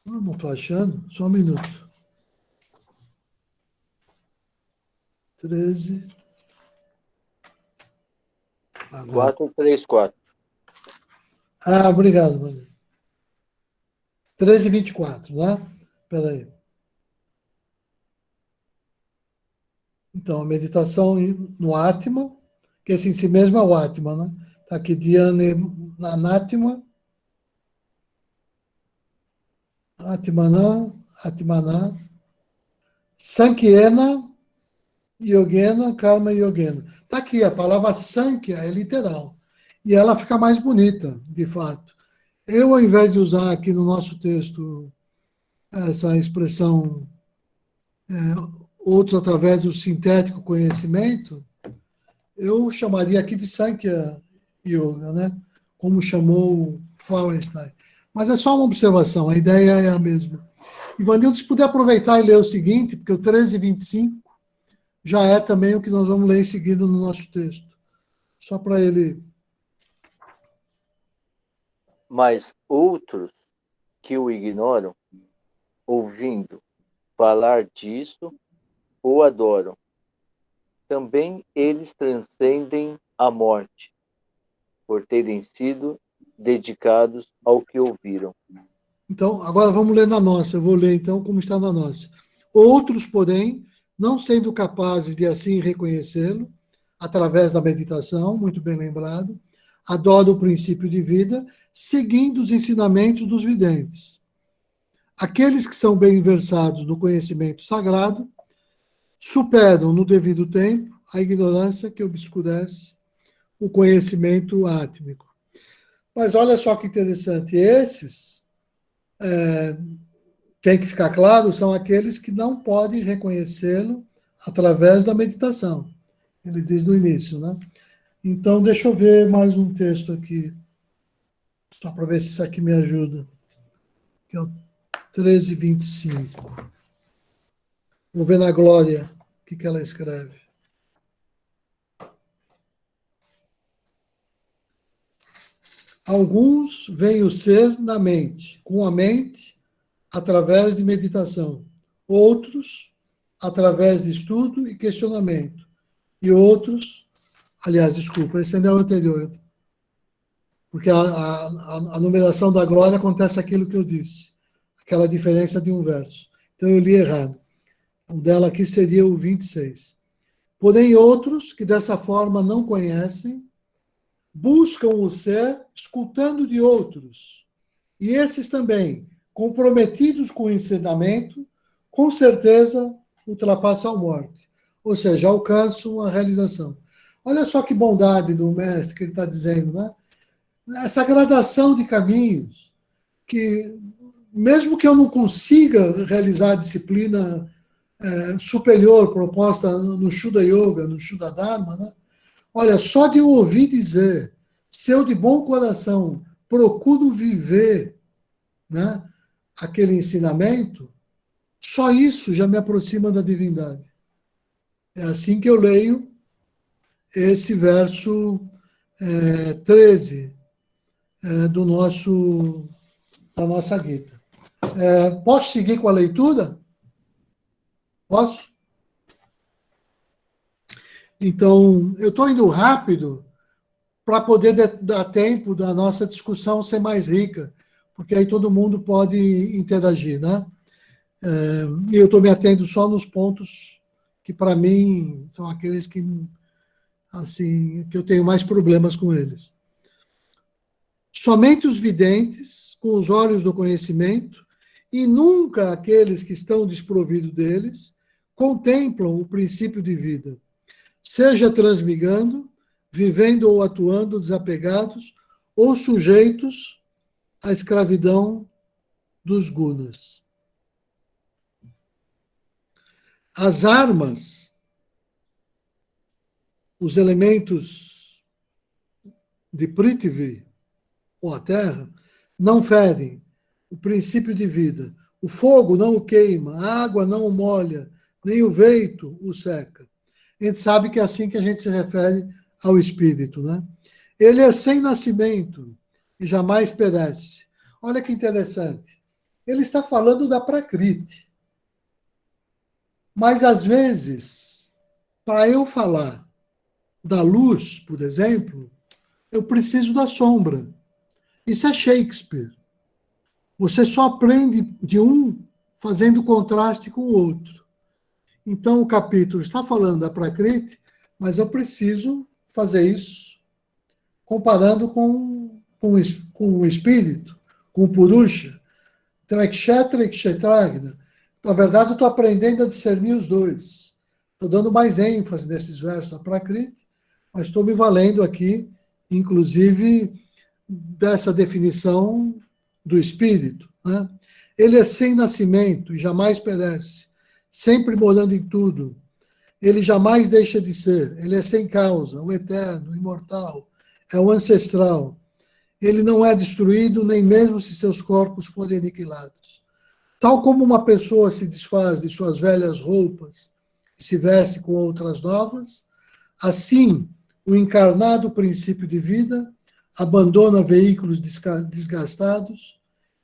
Não estou achando. Só um minuto. 13. Agora.
434.
Obrigado, Mano. 13:24, né? Espera aí. Então, a meditação no Atma, que esse em si mesmo é o Atma, né? Está aqui, Dhyana Anatma, Atmana, Sankhya, Yogena, Karma Yogena. Está aqui, a palavra Sankhya é literal. E ela fica mais bonita, de fato. Eu, ao invés de usar aqui no nosso texto essa expressão, outros através do sintético conhecimento, eu chamaria aqui de Sankhya Yoga, né? Como chamou Florenstein. Mas é só uma observação, a ideia é a mesma. Ivanildo, se puder aproveitar e ler o seguinte, porque o 13:25 já é também o que nós vamos ler em seguida no nosso texto. Só para ele.
Mas outros que o ignoram, ouvindo falar disso, o adoram. Também eles transcendem a morte, por terem sido dedicados ao que ouviram.
Então, agora vamos ler na nossa. Eu vou ler então como está na nossa. Outros, porém, não sendo capazes de assim reconhecê-lo, através da meditação, muito bem lembrado, adoram o princípio de vida, seguindo os ensinamentos dos videntes. Aqueles que são bem versados no conhecimento sagrado superam no devido tempo a ignorância que obscurece o conhecimento átmico. Mas olha só que interessante, esses, tem que ficar claro, são aqueles que não podem reconhecê-lo através da meditação. Ele diz no início, né? Então, deixa eu ver mais um texto aqui, só para ver se isso aqui me ajuda, que é o 13:25. Vou ver na Glória o que ela escreve. Alguns veem o ser na mente, com a mente, através de meditação. Outros, através de estudo e questionamento. E outros, aliás, desculpa, esse ainda é o anterior. Porque a numeração da glória acontece aquilo que eu disse. Aquela diferença de um verso. Então eu li errado. O dela aqui seria o 26. Porém, outros que dessa forma não conhecem, buscam o ser escutando de outros. E esses também, comprometidos com o ensinamento, com certeza ultrapasso a morte. Ou seja, alcanço a realização. Olha só que bondade do mestre que ele está dizendo, né? Essa gradação de caminhos, que mesmo que eu não consiga realizar a disciplina superior proposta no Shuddha Yoga, no Shuddha Dharma, né? Olha, só de eu ouvir dizer, se eu de bom coração procuro viver, né, aquele ensinamento, só isso já me aproxima da divindade. É assim que eu leio esse verso 13 da nossa Gita. Posso seguir com a leitura? Posso? Então, eu estou indo rápido para poder dar tempo da nossa discussão ser mais rica, porque aí todo mundo pode interagir, né? E eu estou me atendo só nos pontos que, para mim, são aqueles que, assim, que eu tenho mais problemas com eles. Somente os videntes, com os olhos do conhecimento, e nunca aqueles que estão desprovidos deles, contemplam o princípio de vida, seja transmigando, vivendo ou atuando desapegados, ou sujeitos à escravidão dos gunas. As armas, os elementos de Prithvi, ou a terra, não ferem o princípio de vida. O fogo não o queima, a água não o molha, nem o vento o seca. A gente sabe que é assim que a gente se refere ao espírito, né? Ele é sem nascimento e jamais perece. Olha que interessante. Ele está falando da Prakriti. Mas, às vezes, para eu falar da luz, por exemplo, eu preciso da sombra. Isso é Shakespeare. Você só aprende de um fazendo contraste com o outro. Então, o capítulo está falando da Prakriti, mas eu preciso fazer isso comparando com o espírito, com o Purusha. Então, é Kshetra e Kshetragna. Na verdade, eu estou aprendendo a discernir os dois. Estou dando mais ênfase nesses versos da Prakriti, mas estou me valendo aqui, inclusive, dessa definição do espírito, né? Ele é sem nascimento e jamais perece, sempre morando em tudo. Ele jamais deixa de ser. Ele é sem causa, o eterno, o imortal, é o ancestral. Ele não é destruído, nem mesmo se seus corpos forem aniquilados. Tal como uma pessoa se desfaz de suas velhas roupas e se veste com outras novas, assim o encarnado princípio de vida abandona veículos desgastados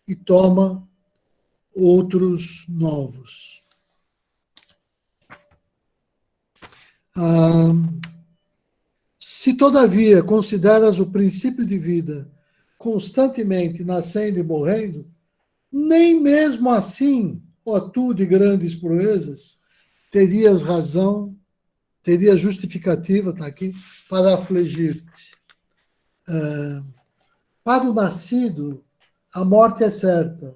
e toma outros novos. Se, todavia, consideras o princípio de vida constantemente nascendo e morrendo, nem mesmo assim, ó tu de grandes proezas, terias razão, terias justificativa, está aqui, para afligir-te. Para o nascido, a morte é certa,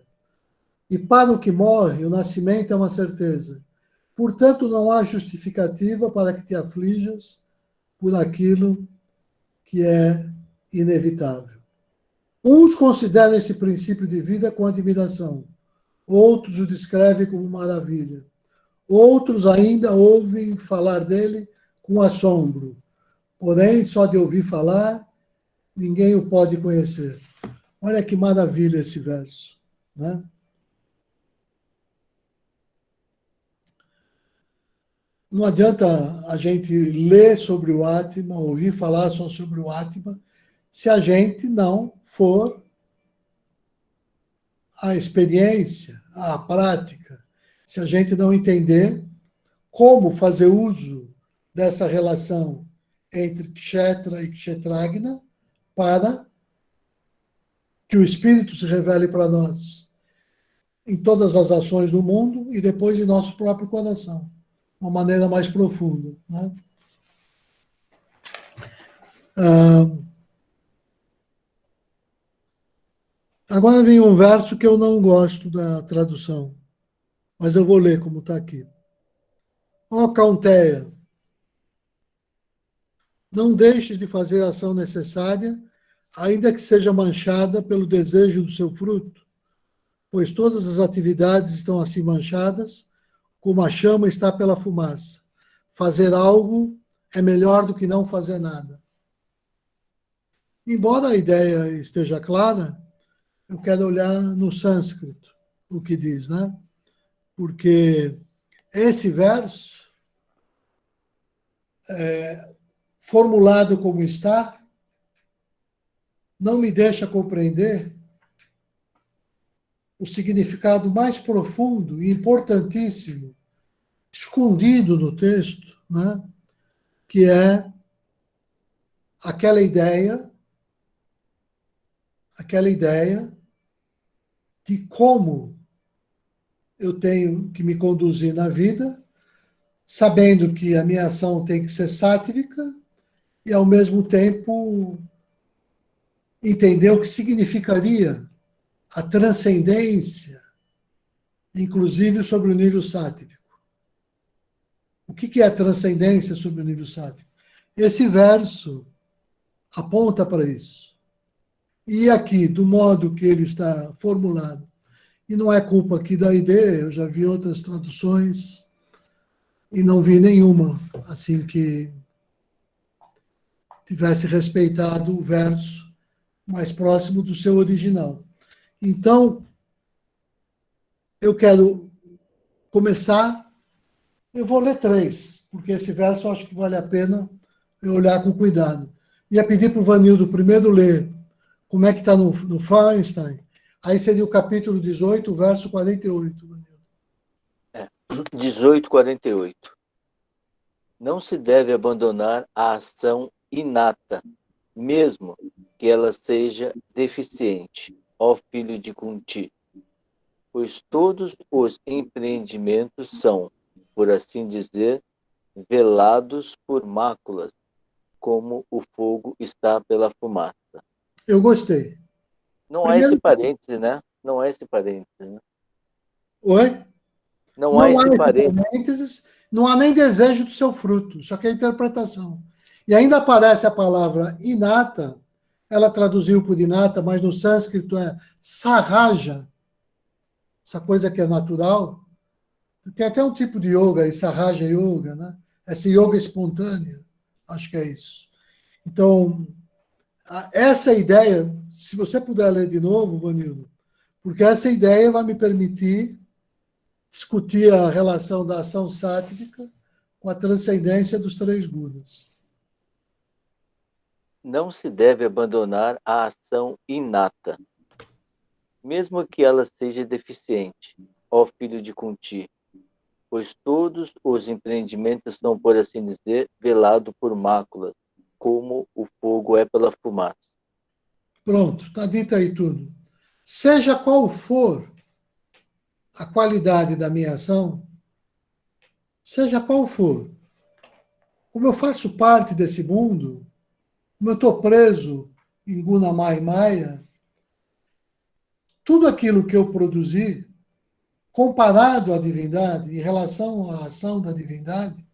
e para o que morre, o nascimento é uma certeza. Portanto, não há justificativa para que te aflijas por aquilo que é inevitável. Uns consideram esse princípio de vida com admiração, outros o descrevem como maravilha, outros ainda ouvem falar dele com assombro. Porém, só de ouvir falar, ninguém o pode conhecer. Olha que maravilha esse verso, né? Não adianta a gente ler sobre o Atma, ouvir falar só sobre o Atma, se a gente não for à experiência, à prática, se a gente não entender como fazer uso dessa relação entre Kshetra e Kshetragna para que o Espírito se revele para nós em todas as ações do mundo e depois em nosso próprio coração, de uma maneira mais profunda, né? Agora vem um verso que eu não gosto da tradução, mas eu vou ler como está aqui. Ó Caunteia, não deixes de fazer a ação necessária, ainda que seja manchada pelo desejo do seu fruto, pois todas as atividades estão assim manchadas, como a chama está pela fumaça. Fazer algo é melhor do que não fazer nada. Embora a ideia esteja clara, eu quero olhar no sânscrito o que diz, né? Porque esse verso, formulado como está, não me deixa compreender o significado mais profundo e importantíssimo, escondido no texto, né? Que é aquela ideia de como eu tenho que me conduzir na vida, sabendo que a minha ação tem que ser sátrica e, ao mesmo tempo, entender o que significaria a transcendência, inclusive sobre o nível sátrico. O que é a transcendência sobre o nível sátrico? Esse verso aponta para isso. E aqui, do modo que ele está formulado, e não é culpa aqui da ID, eu já vi outras traduções e não vi nenhuma assim que tivesse respeitado o verso mais próximo do seu original. Então, eu quero começar, eu vou ler 3, porque esse verso eu acho que vale a pena eu olhar com cuidado. Ia pedir para o Vanildo primeiro ler como é que está no Fahrenstein, aí seria o capítulo 18, verso 48, Vanildo.
18:48. Não se deve abandonar a ação inata, mesmo que ela seja deficiente, ó filho de Kunti, pois todos os empreendimentos são, por assim dizer, velados por máculas, como o fogo está pela fumaça.
Eu gostei.
Não há esse
Primeiro,
parêntese, né? Não há esse parêntese, né?
oi?
Não há
Não há
esse
esse
parêntese.
parênteses, não há nem desejo do seu fruto, só que é interpretação. E ainda aparece a palavra inata, ela traduziu por inata, mas no sânscrito é sahaja, essa coisa que é natural. Tem até um tipo de yoga aí, sahaja yoga, né? Essa yoga espontânea, acho que é isso. Então, essa ideia, se você puder ler de novo, Vanildo, porque essa ideia vai me permitir discutir a relação da ação sátrica com a transcendência dos 3 gunas.
Não se deve abandonar a ação inata, mesmo que ela seja deficiente, ó filho de Kunti, pois todos os empreendimentos são, por assim dizer, velados por máculas, como o fogo é pela fumaça.
Pronto, está dito aí tudo. Seja qual for a qualidade da minha ação, seja qual for, como eu faço parte desse mundo, como eu estou preso em Guna Maya Maya, tudo aquilo que eu produzi, comparado à divindade, em relação à ação da divindade,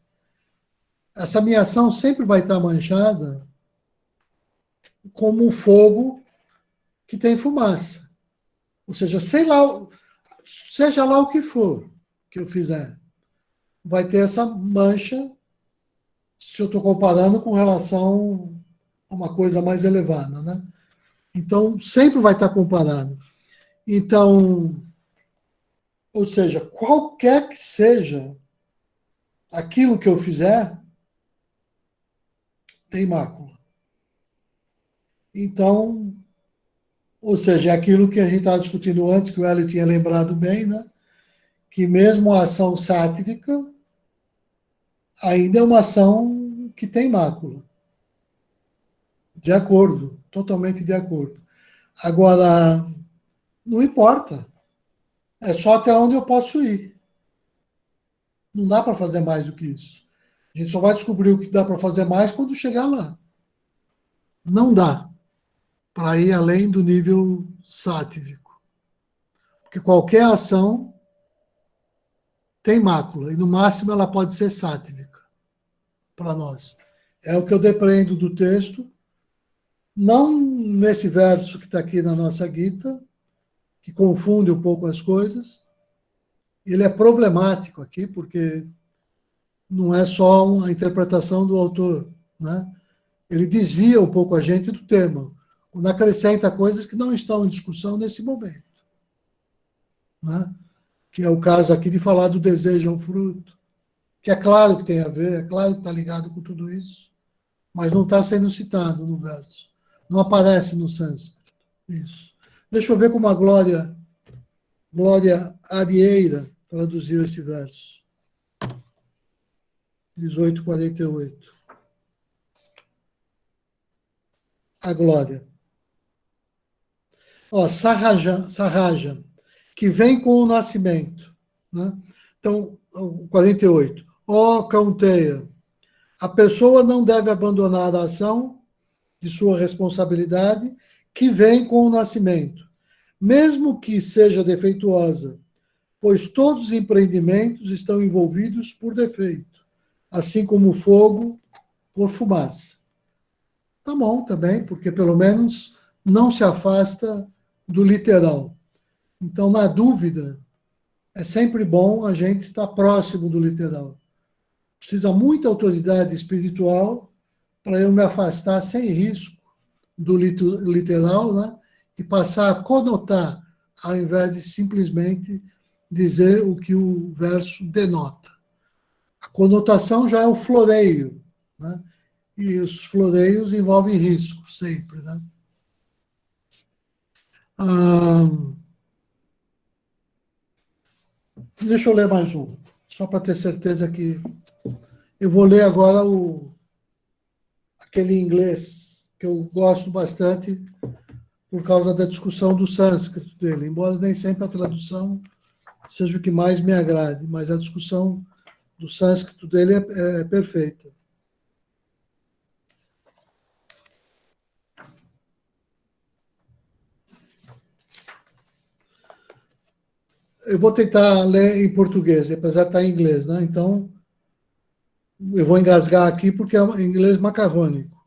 essa minha ação sempre vai estar manchada como um fogo que tem fumaça. Ou seja, sei lá, seja lá o que for que eu fizer, vai ter essa mancha se eu estou comparando com relação a uma coisa mais elevada, né? Então, sempre vai estar comparado. Então, ou seja, qualquer que seja aquilo que eu fizer, tem mácula. Então, ou seja, é aquilo que a gente estava discutindo antes, que o Hélio tinha lembrado bem, né? Que mesmo a ação sátrica ainda é uma ação que tem mácula. De acordo, totalmente de acordo. Agora, não importa. É só até onde eu posso ir. Não dá para fazer mais do que isso. A gente só vai descobrir o que dá para fazer mais quando chegar lá. Não dá para ir além do nível sátivico. Porque qualquer ação tem mácula, e no máximo ela pode ser sátrica para nós. É o que eu depreendo do texto, não nesse verso que está aqui na nossa Gita, que confunde um pouco as coisas. Ele é problemático aqui, porque não é só a interpretação do autor, né? Ele desvia um pouco a gente do tema, quando acrescenta coisas que não estão em discussão nesse momento, né? Que é o caso aqui de falar do desejo ao fruto, que é claro que tem a ver, é claro que está ligado com tudo isso, mas não está sendo citado no verso. Não aparece no sânscrito. Isso. Deixa eu ver como a Glória Arieira traduziu esse verso. 1848. A Glória. Ó, Sarraja, que vem com o nascimento. Né? Então, 48. Ó, Caunteia, a pessoa não deve abandonar a ação de sua responsabilidade que vem com o nascimento, mesmo que seja defeituosa, pois todos os empreendimentos estão envolvidos por defeito, assim como o fogo por fumaça. Tá bom também, porque pelo menos não se afasta do literal. Então, na dúvida, é sempre bom a gente estar próximo do literal. Precisa muita autoridade espiritual para eu me afastar sem risco do literal, né? E passar a conotar, ao invés de simplesmente dizer o que o verso denota. A conotação já é o floreio, né? E os floreios envolvem risco, sempre, né? Deixa eu ler mais um, só para ter certeza que... Eu vou ler agora aquele inglês que eu gosto bastante por causa da discussão do sânscrito dele, embora nem sempre a tradução seja o que mais me agrade, mas a discussão do sânscrito dele é perfeita. Eu vou tentar ler em português, apesar de estar em inglês, né? Então, eu vou engasgar aqui porque é inglês macarrônico.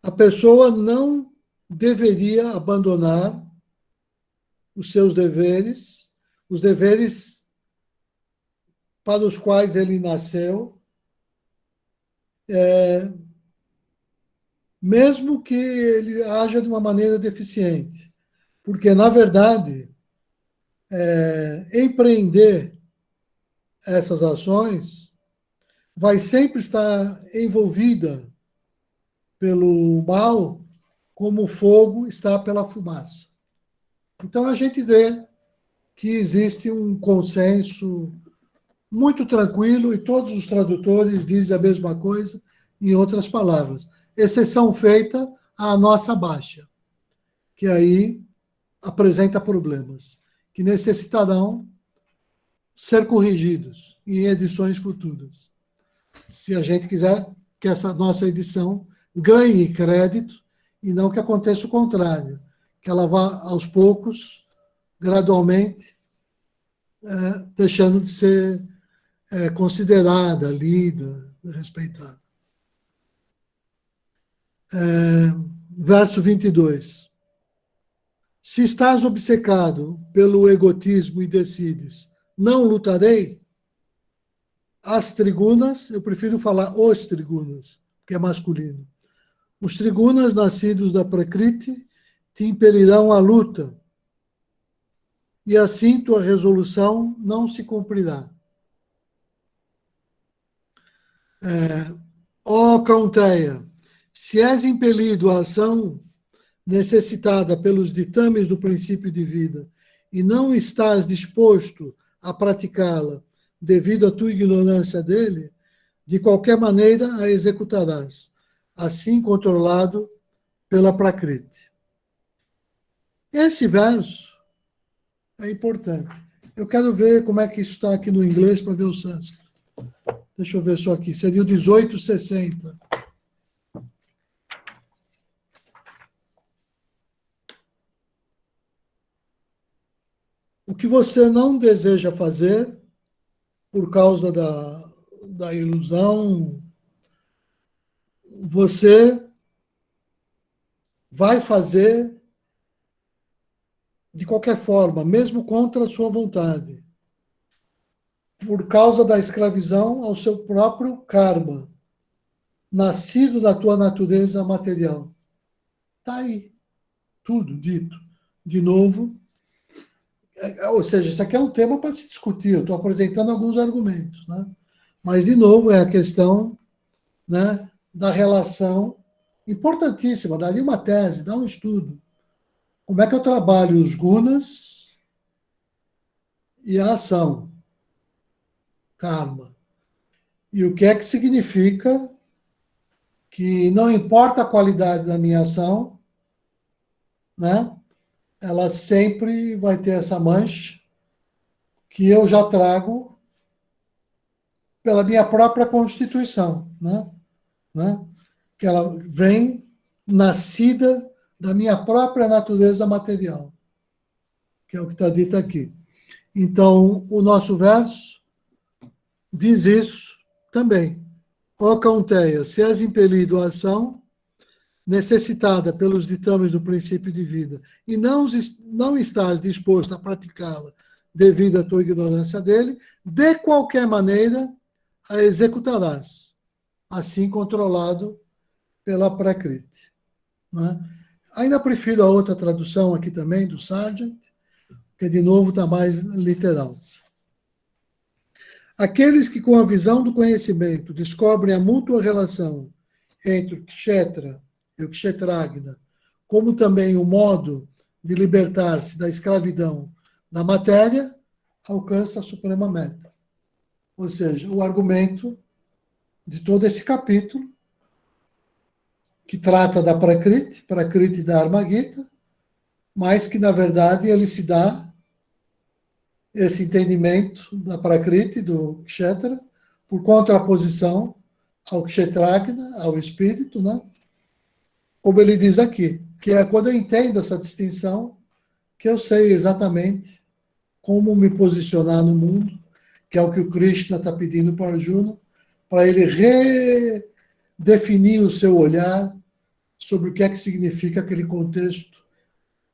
A pessoa não deveria abandonar os seus deveres, os deveres para os quais ele nasceu, mesmo que ele haja de uma maneira deficiente. Porque, na verdade, empreender essas ações vai sempre estar envolvida pelo mal, como o fogo está pela fumaça. Então, a gente vê que existe um consenso muito tranquilo e todos os tradutores dizem a mesma coisa em outras palavras. Exceção feita à nossa baixa, que aí apresenta problemas, que necessitarão ser corrigidos em edições futuras. Se a gente quiser que essa nossa edição ganhe crédito e não que aconteça o contrário, que ela vá aos poucos, gradualmente, deixando de ser considerada, lida, respeitada. Verso 22. Se estás obcecado pelo egotismo e decides, não lutarei, as trigunas, eu prefiro falar os trigunas, que é masculino. Os trigunas nascidos da Prakriti te impelirão à luta, e assim tua resolução não se cumprirá. Ó Caunteia, se és impelido à ação necessitada pelos ditames do princípio de vida e não estás disposto a praticá-la devido à tua ignorância dele, de qualquer maneira a executarás, assim controlado pela Prakriti. Esse verso é importante. Eu quero ver como é que isso está aqui no inglês para ver o sânscrito. Deixa eu ver só aqui. Seria o 1860. O que você não deseja fazer por causa da ilusão, você vai fazer de qualquer forma, mesmo contra a sua vontade, por causa da escravidão ao seu próprio karma, nascido da tua natureza material. Está aí, tudo dito. De novo, ou seja, isso aqui é um tema para se discutir, eu estou apresentando alguns argumentos, né? Mas, de novo, é a questão, né, da relação importantíssima, daria uma tese, dá um estudo. Como é que eu trabalho os gunas e a ação, karma? E o que é que significa que não importa a qualidade da minha ação, né? Ela sempre vai ter essa mancha que eu já trago pela minha própria constituição, né? Que ela vem nascida da minha própria natureza material, que é o que está dito aqui. Então, o nosso verso diz isso também. Ó Caunteia, se és impelido à ação, necessitada pelos ditames do princípio de vida, e não estás disposto a praticá-la devido à tua ignorância dele, de qualquer maneira a executarás, assim controlado pela Prakriti. Né? Ainda prefiro a outra tradução aqui também, do Sargent, que de novo está mais literal. Aqueles que, com a visão do conhecimento, descobrem a mútua relação entre o Kshetra e o Kshetragna, como também o modo de libertar-se da escravidão da matéria, alcança a suprema meta. Ou seja, o argumento de todo esse capítulo, que trata da Prakriti, Prakriti da Dharma-gita, mas que, na verdade, ele se dá esse entendimento da Prakriti, do Kshetra, por contraposição ao Kshetragna, ao espírito, né? Como ele diz aqui, que é quando eu entendo essa distinção, que eu sei exatamente como me posicionar no mundo, que é o que o Krishna está pedindo para Arjuna, para ele redefinir o seu olhar sobre o que é que significa aquele contexto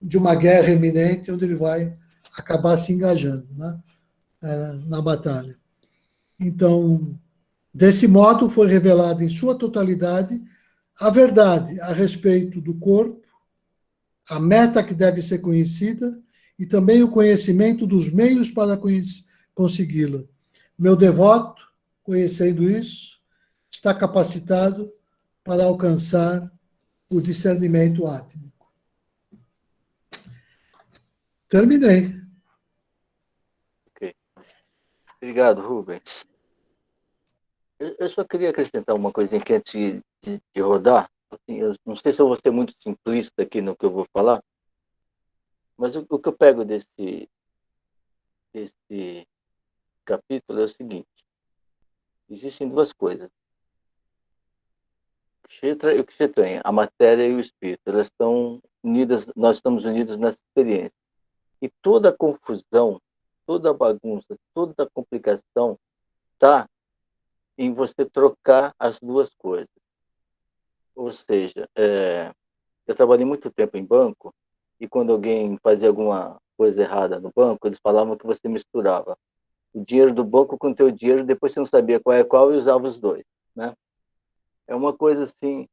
de uma guerra iminente, onde ele vai acabar se engajando, né? Na batalha. Então, desse modo, foi revelada em sua totalidade a verdade a respeito do corpo, a meta que deve ser conhecida e também o conhecimento dos meios para consegui-la. Meu devoto, conhecendo isso, está capacitado para alcançar o discernimento átmico. Terminei.
Ok. Obrigado, Rubens. Eu só queria acrescentar uma coisinha aqui antes de rodar. Assim, eu não sei se eu vou ser muito simplista aqui no que eu vou falar, mas o que eu pego desse capítulo é o seguinte. Existem duas coisas. O Kshetra e o Kshetranya, a matéria e o espírito, elas estão unidas, nós estamos unidos nessa experiência. E toda a confusão, toda a bagunça, toda a complicação está em você trocar as duas coisas. Ou seja, eu trabalhei muito tempo em banco e quando alguém fazia alguma coisa errada no banco, eles falavam que você misturava o dinheiro do banco com o teu dinheiro, depois você não sabia qual é qual e usava os dois, né? É uma coisa assim,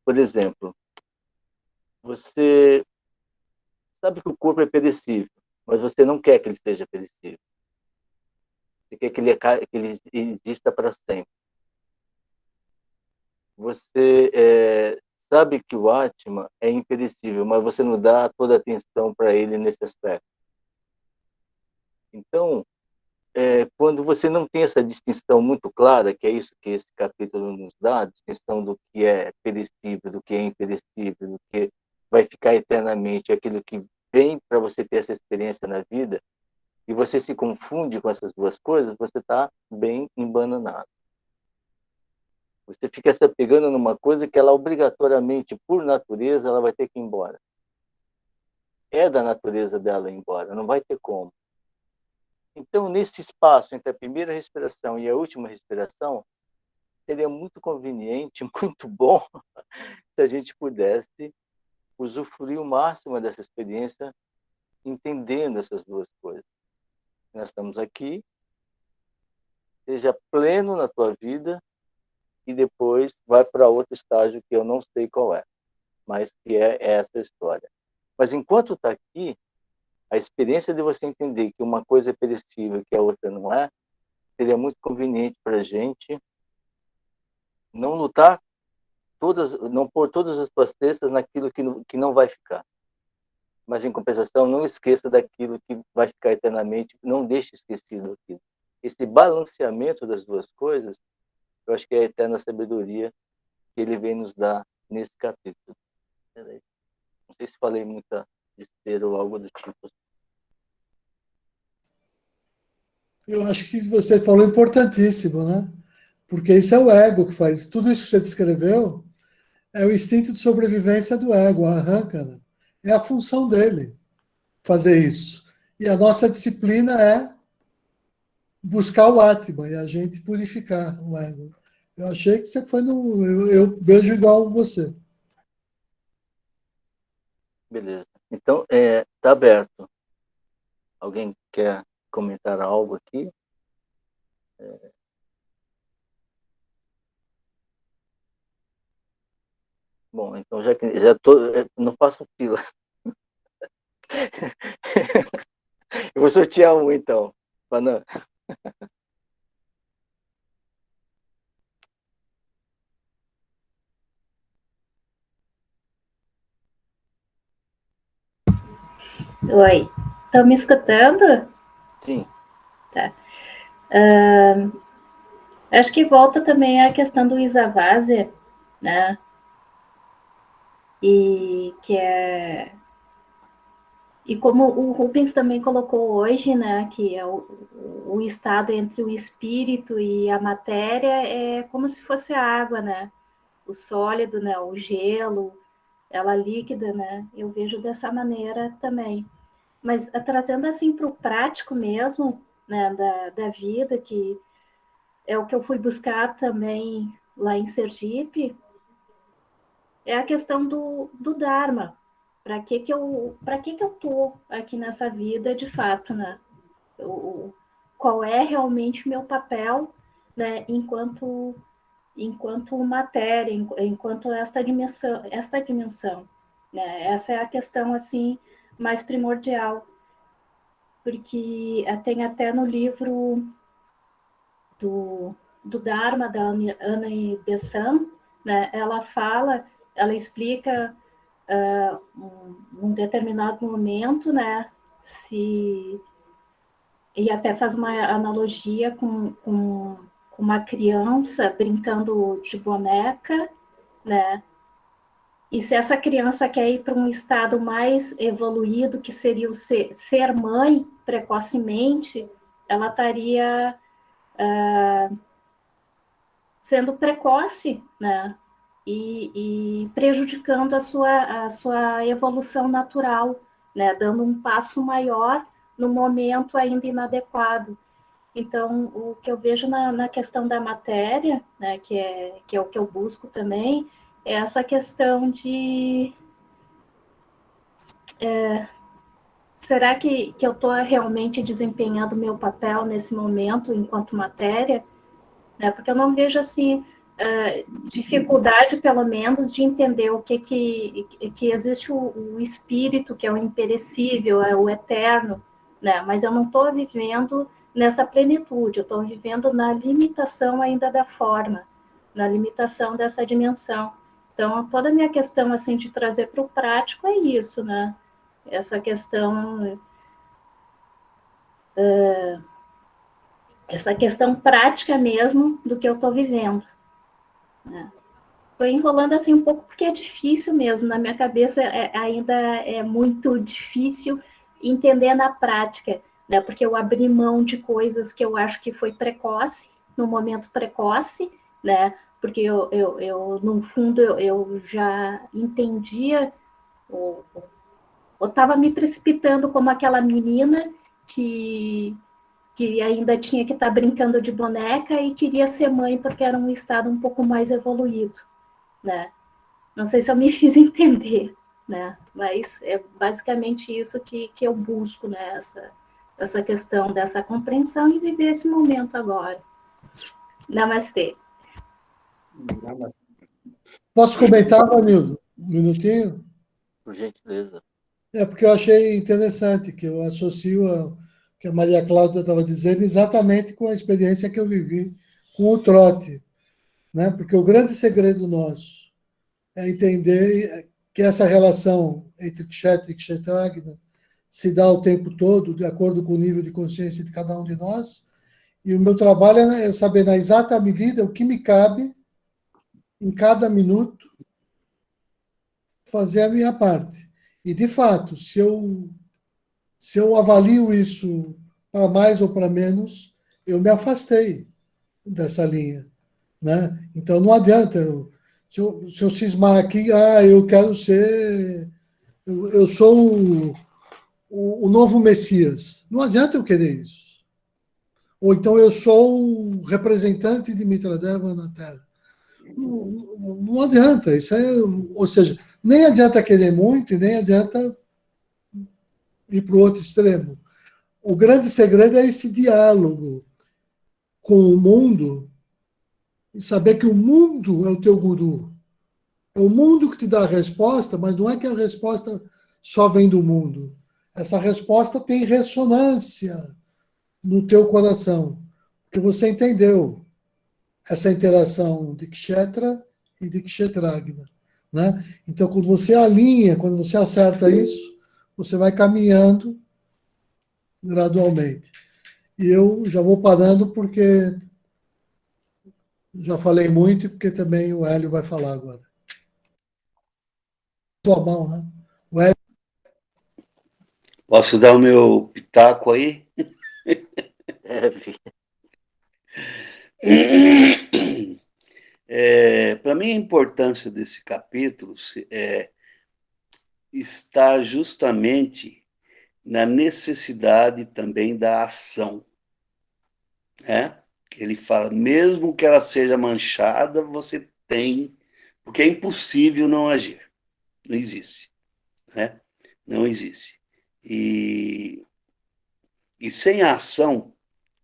por exemplo, você sabe que o corpo é perecível, mas você não quer que ele seja perecível. Você quer que ele exista para sempre. Você sabe que o Atma é imperecível, mas você não dá toda a atenção para ele nesse aspecto. Então, quando você não tem essa distinção muito clara, que é isso que esse capítulo nos dá, a distinção do que é perecível, do que é imperecível, do que vai ficar eternamente, aquilo que vem para você ter essa experiência na vida, e você se confunde com essas duas coisas, você está bem embananado. Você fica se apegando numa coisa que ela obrigatoriamente, por natureza, ela vai ter que ir embora. é da natureza dela ir embora, não vai ter como. Então, nesse espaço entre a primeira respiração e a última respiração, seria muito conveniente, muito bom, se a gente pudesse usufruir o máximo dessa experiência, entendendo essas duas coisas. Nós estamos aqui, seja pleno na tua vida, e depois vai para outro estágio que eu não sei qual é, mas que é essa história. Mas enquanto está aqui, a experiência de você entender que uma coisa é perecível e que a outra não é, seria muito conveniente para a gente não lutar não pôr todas as tuas testas naquilo que não vai ficar. Mas, em compensação, não esqueça daquilo que vai ficar eternamente, não deixe esquecido aquilo. Esse balanceamento das duas coisas, eu acho que é a eterna sabedoria que ele vem nos dar nesse capítulo. Não sei se falei muita besteira ou algo do tipo.
Eu acho que você falou importantíssimo, né? Porque isso é o ego que faz. Tudo isso que você descreveu é o instinto de sobrevivência do ego, arranca, né? É a função dele fazer isso. E a nossa disciplina é buscar o Atman e a gente purificar o ego. Eu achei que você foi no. Eu vejo igual você.
Beleza. Então, está aberto. Alguém quer comentar algo aqui? Bom, então já tô, não faço fila. Eu vou sortear um, então. Panam.
Oi, estão me escutando?
Sim.
Tá. Acho que volta também a questão do Isavase, né? E que é. E como o Rubens também colocou hoje, né, que é o estado entre o espírito e a matéria é como se fosse a água, né? O sólido, né, o gelo, ela líquida, né? Eu vejo dessa maneira também. Mas trazendo assim para o prático mesmo, né, da vida, que é o que eu fui buscar também lá em Sergipe, é a questão do Dharma. Para que eu tô aqui nessa vida de fato, né? Qual é realmente o meu papel, né, enquanto matéria, enquanto essa dimensão, né? Essa é a questão assim mais primordial, porque tem até no livro do Dharma, da Ana Bessan, né, ela explica um determinado momento, né, e até faz uma analogia com uma criança brincando de boneca, né, e se essa criança quer ir para um estado mais evoluído, que seria o ser mãe precocemente, ela estaria sendo precoce, né? E prejudicando a sua evolução natural, né? Dando um passo maior no momento ainda inadequado. Então, o que eu vejo na questão da matéria, né, que é o que eu busco também, é essa questão de será que eu estou realmente desempenhando o meu papel nesse momento enquanto matéria? Né? Porque eu não vejo assim dificuldade, pelo menos, de entender o que existe o espírito, que é o imperecível, é o eterno, né? Mas eu não estou vivendo nessa plenitude, eu estou vivendo na limitação ainda da forma, na limitação dessa dimensão. Então, toda a minha questão assim de trazer para o prático é isso, né? Essa questão prática mesmo do que eu estou vivendo. Né? Estou enrolando assim um pouco porque é difícil mesmo. Na minha cabeça ainda é muito difícil entender na prática, né? Porque eu abri mão de coisas que eu acho que foi precoce, no momento precoce, né? Porque no fundo, eu já entendia o, ou estava me precipitando como aquela menina que ainda tinha que estar brincando de boneca e queria ser mãe porque era um estado um pouco mais evoluído, né? Não sei se eu me fiz entender, né? Mas é basicamente isso que eu busco, né? Essa questão dessa compreensão e viver esse momento agora. Namastê.
Posso comentar, Vanildo? Um minutinho?
Por gentileza.
É porque eu achei interessante, que eu associo o que a Maria Cláudia estava dizendo exatamente com a experiência que eu vivi com o trote, né? Porque o grande segredo nosso é entender que essa relação entre Kshetra e Kshetragna se dá o tempo todo, de acordo com o nível de consciência de cada um de nós, e o meu trabalho é saber, na exata medida, o que me cabe em cada minuto, fazer a minha parte. E, de fato, se eu avalio isso para mais ou para menos, eu me afastei dessa linha, né? Então não adianta se eu cismar aqui, eu quero ser, eu sou o novo Messias. Não adianta eu querer isso. Ou então eu sou o representante de Mitradeva na Terra. Não adianta. Isso ou seja, nem adianta querer muito e nem adianta ir para o outro extremo. O grande segredo é esse diálogo com o mundo e saber que o mundo é o teu guru. É o mundo que te dá a resposta, mas não é que a resposta só vem do mundo. Essa resposta tem ressonância no teu coração, porque você entendeu essa interação de Kshetra e de Kshetragna, né? Então, quando você alinha, quando você acerta isso, você vai caminhando gradualmente. E eu já vou parando porque já falei muito e porque também o Hélio vai falar agora. Tua mão, né? O Hélio...
Posso dar o meu pitaco aí? Para mim, a importância desse capítulo está justamente na necessidade também da ação. Né? Ele fala, mesmo que ela seja manchada, você tem, porque é impossível não agir. Não existe. Né? Não existe. E sem a ação,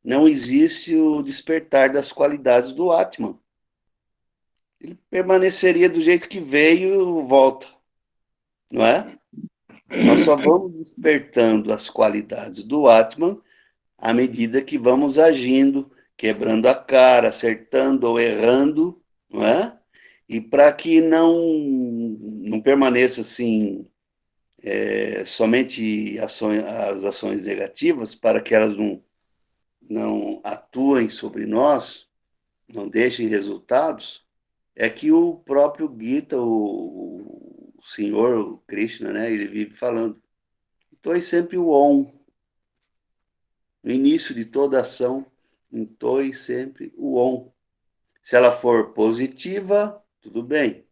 não existe o despertar das qualidades do Atman. Ele permaneceria do jeito que veio, volta, não é? Nós só vamos despertando as qualidades do Atman à medida que vamos agindo, quebrando a cara, acertando ou errando, não é? E para que não permaneça assim somente as ações negativas, para que elas não atuem sobre nós, não deixem resultados, é que o próprio Gita, o Senhor, o Krishna, né, ele vive falando. Entoe sempre o Om. No início de toda ação, entoe sempre o Om. Se ela for positiva, tudo bem.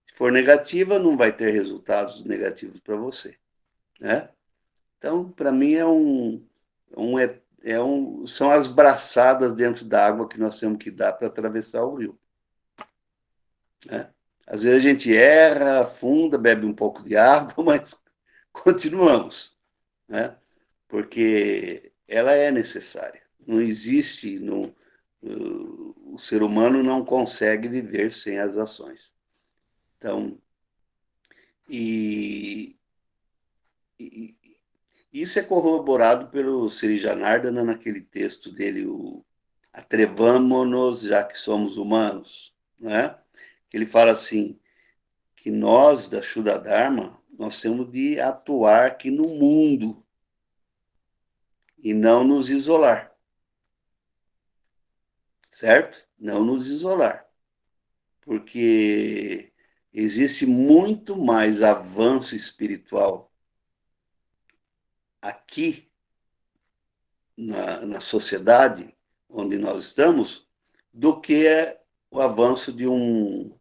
Se for negativa, não vai ter resultados negativos para você. Né? Então, para mim, são as braçadas dentro da água que nós temos que dar para atravessar o rio. Né? Às vezes a gente erra, afunda, bebe um pouco de água, mas continuamos, né? Porque ela é necessária. Não existe, o ser humano não consegue viver sem as ações. Então, e isso é corroborado pelo Sri Janardana naquele texto dele, Atrevamo-nos, já que somos humanos, né? Que ele fala assim, que nós, da Shuddha Dharma, nós temos de atuar aqui no mundo e não nos isolar. Certo? Não nos isolar. Porque existe muito mais avanço espiritual aqui na sociedade onde nós estamos do que o avanço de um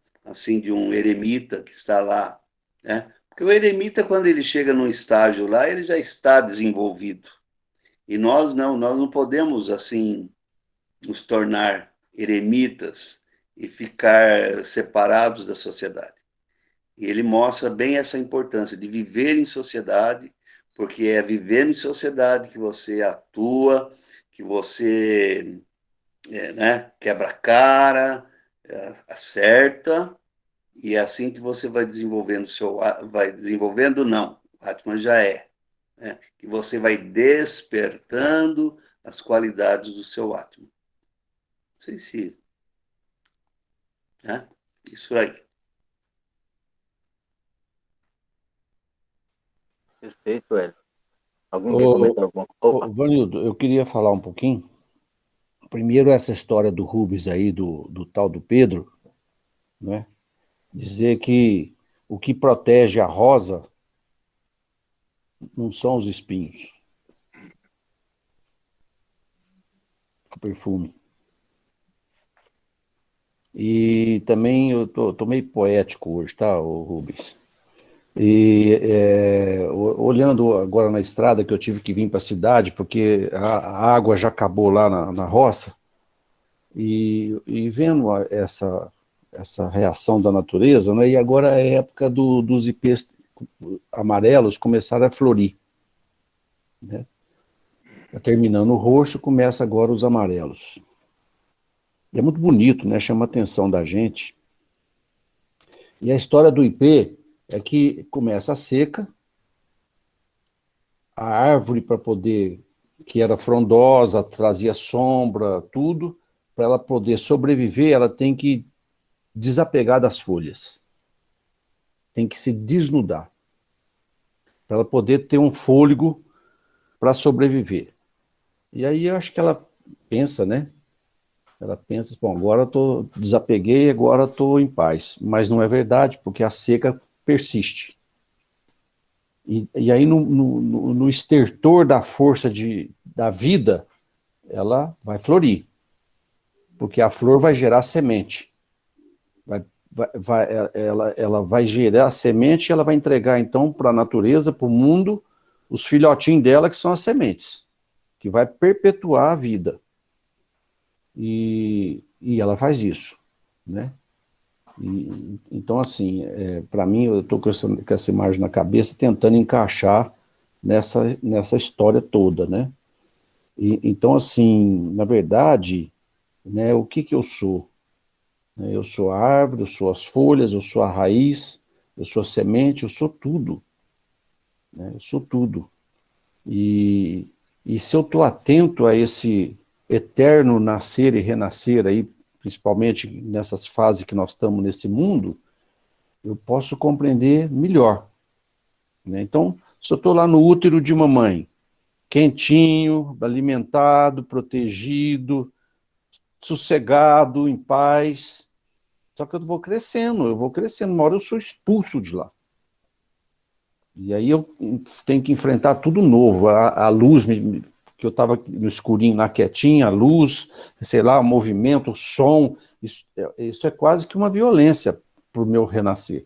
eremita que está lá, né? Porque o eremita, quando ele chega num estágio lá, ele já está desenvolvido. E nós não podemos, assim, nos tornar eremitas e ficar separados da sociedade. E ele mostra bem essa importância de viver em sociedade, porque é vivendo em sociedade que você atua, que você né, quebra a cara, acerta, e é assim que você vai desenvolvendo vai desenvolvendo, não, o Atman já é, né, que você vai despertando as qualidades do seu Atman. Não sei se, né, isso aí.
Perfeito, Hélio. Alguém quer comentar alguma coisa? Opa.
Vanildo, eu queria falar um pouquinho. Primeiro, essa história do Rubens aí, do tal do Pedro, né? Dizer que o que protege a rosa não são os espinhos, o perfume. E também eu tô meio poético hoje, tá, Rubens? E olhando agora na estrada que eu tive que vir para a cidade, porque a água já acabou lá na roça, e vendo essa reação da natureza, né? E agora é a época dos ipês amarelos começaram a florir, né? Tá terminando o roxo, começa agora os amarelos. E é muito bonito, né? Chama a atenção da gente. E a história do ipê é que começa a seca, a árvore para poder, que era frondosa, trazia sombra, tudo, para ela poder sobreviver, ela tem que desapegar das folhas. Tem que se desnudar. Para ela poder ter um fôlego para sobreviver. E aí eu acho que ela pensa, né? Ela pensa, bom, agora eu desapeguei, agora estou em paz. Mas não é verdade, porque a seca persiste. E aí no estertor da força da vida, ela vai florir. Porque a flor vai gerar semente. Ela vai gerar a semente e ela vai entregar, então, para a natureza, para o mundo, os filhotinhos dela, que são as sementes, que vai perpetuar a vida. E ela faz isso, né? Então, assim, para mim, eu estou com essa imagem na cabeça, tentando encaixar nessa história toda, né? Então, assim, na verdade, né, o que eu sou? Eu sou a árvore, eu sou as folhas, eu sou a raiz, eu sou a semente, eu sou tudo, né? Eu sou tudo. E se eu estou atento a esse eterno nascer e renascer aí, principalmente nessas fases que nós estamos nesse mundo, eu posso compreender melhor, né? Então, se eu estou lá no útero de mamãe, quentinho, alimentado, protegido, sossegado, em paz, só que eu vou crescendo, uma hora eu sou expulso de lá. E aí eu tenho que enfrentar tudo novo, a luz, que eu estava no escurinho lá quietinho, a luz, sei lá, o movimento, o som, isso é quase que uma violência para o meu renascer.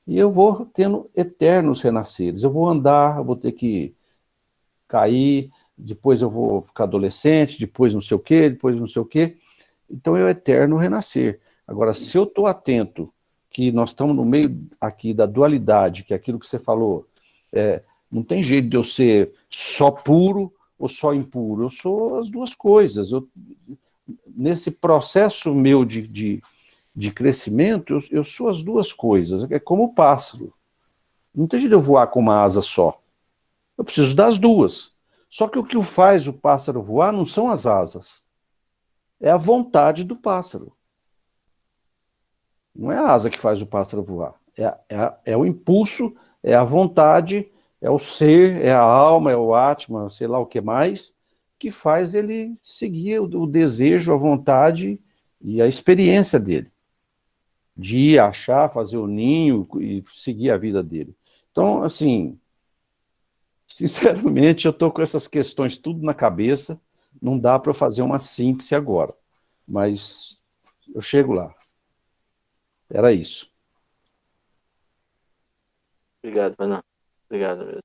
E eu vou tendo eternos renasceres, eu vou andar, eu vou ter que cair, depois eu vou ficar adolescente, depois não sei o quê, depois não sei o quê. Então é o eterno renascer. Agora, se eu estou atento que nós estamos no meio aqui da dualidade, que é aquilo que você falou, não tem jeito de eu ser só puro ou só impuro, eu sou as duas coisas. Nesse processo meu de crescimento, eu sou as duas coisas, é como o pássaro. Não tem jeito de eu voar com uma asa só, eu preciso das duas. Só que o que faz o pássaro voar não são as asas, é a vontade do pássaro. Não é a asa que faz o pássaro voar. É o impulso, é a vontade, é o ser, é a alma, é o Atman, sei lá o que mais, que faz ele seguir o desejo, a vontade e a experiência dele. De ir achar, fazer o ninho e seguir a vida dele. Então, assim, sinceramente, eu estou com essas questões tudo na cabeça, não dá para eu fazer uma síntese agora, mas eu chego lá. Era isso.
Obrigado, Fernando. Obrigado mesmo.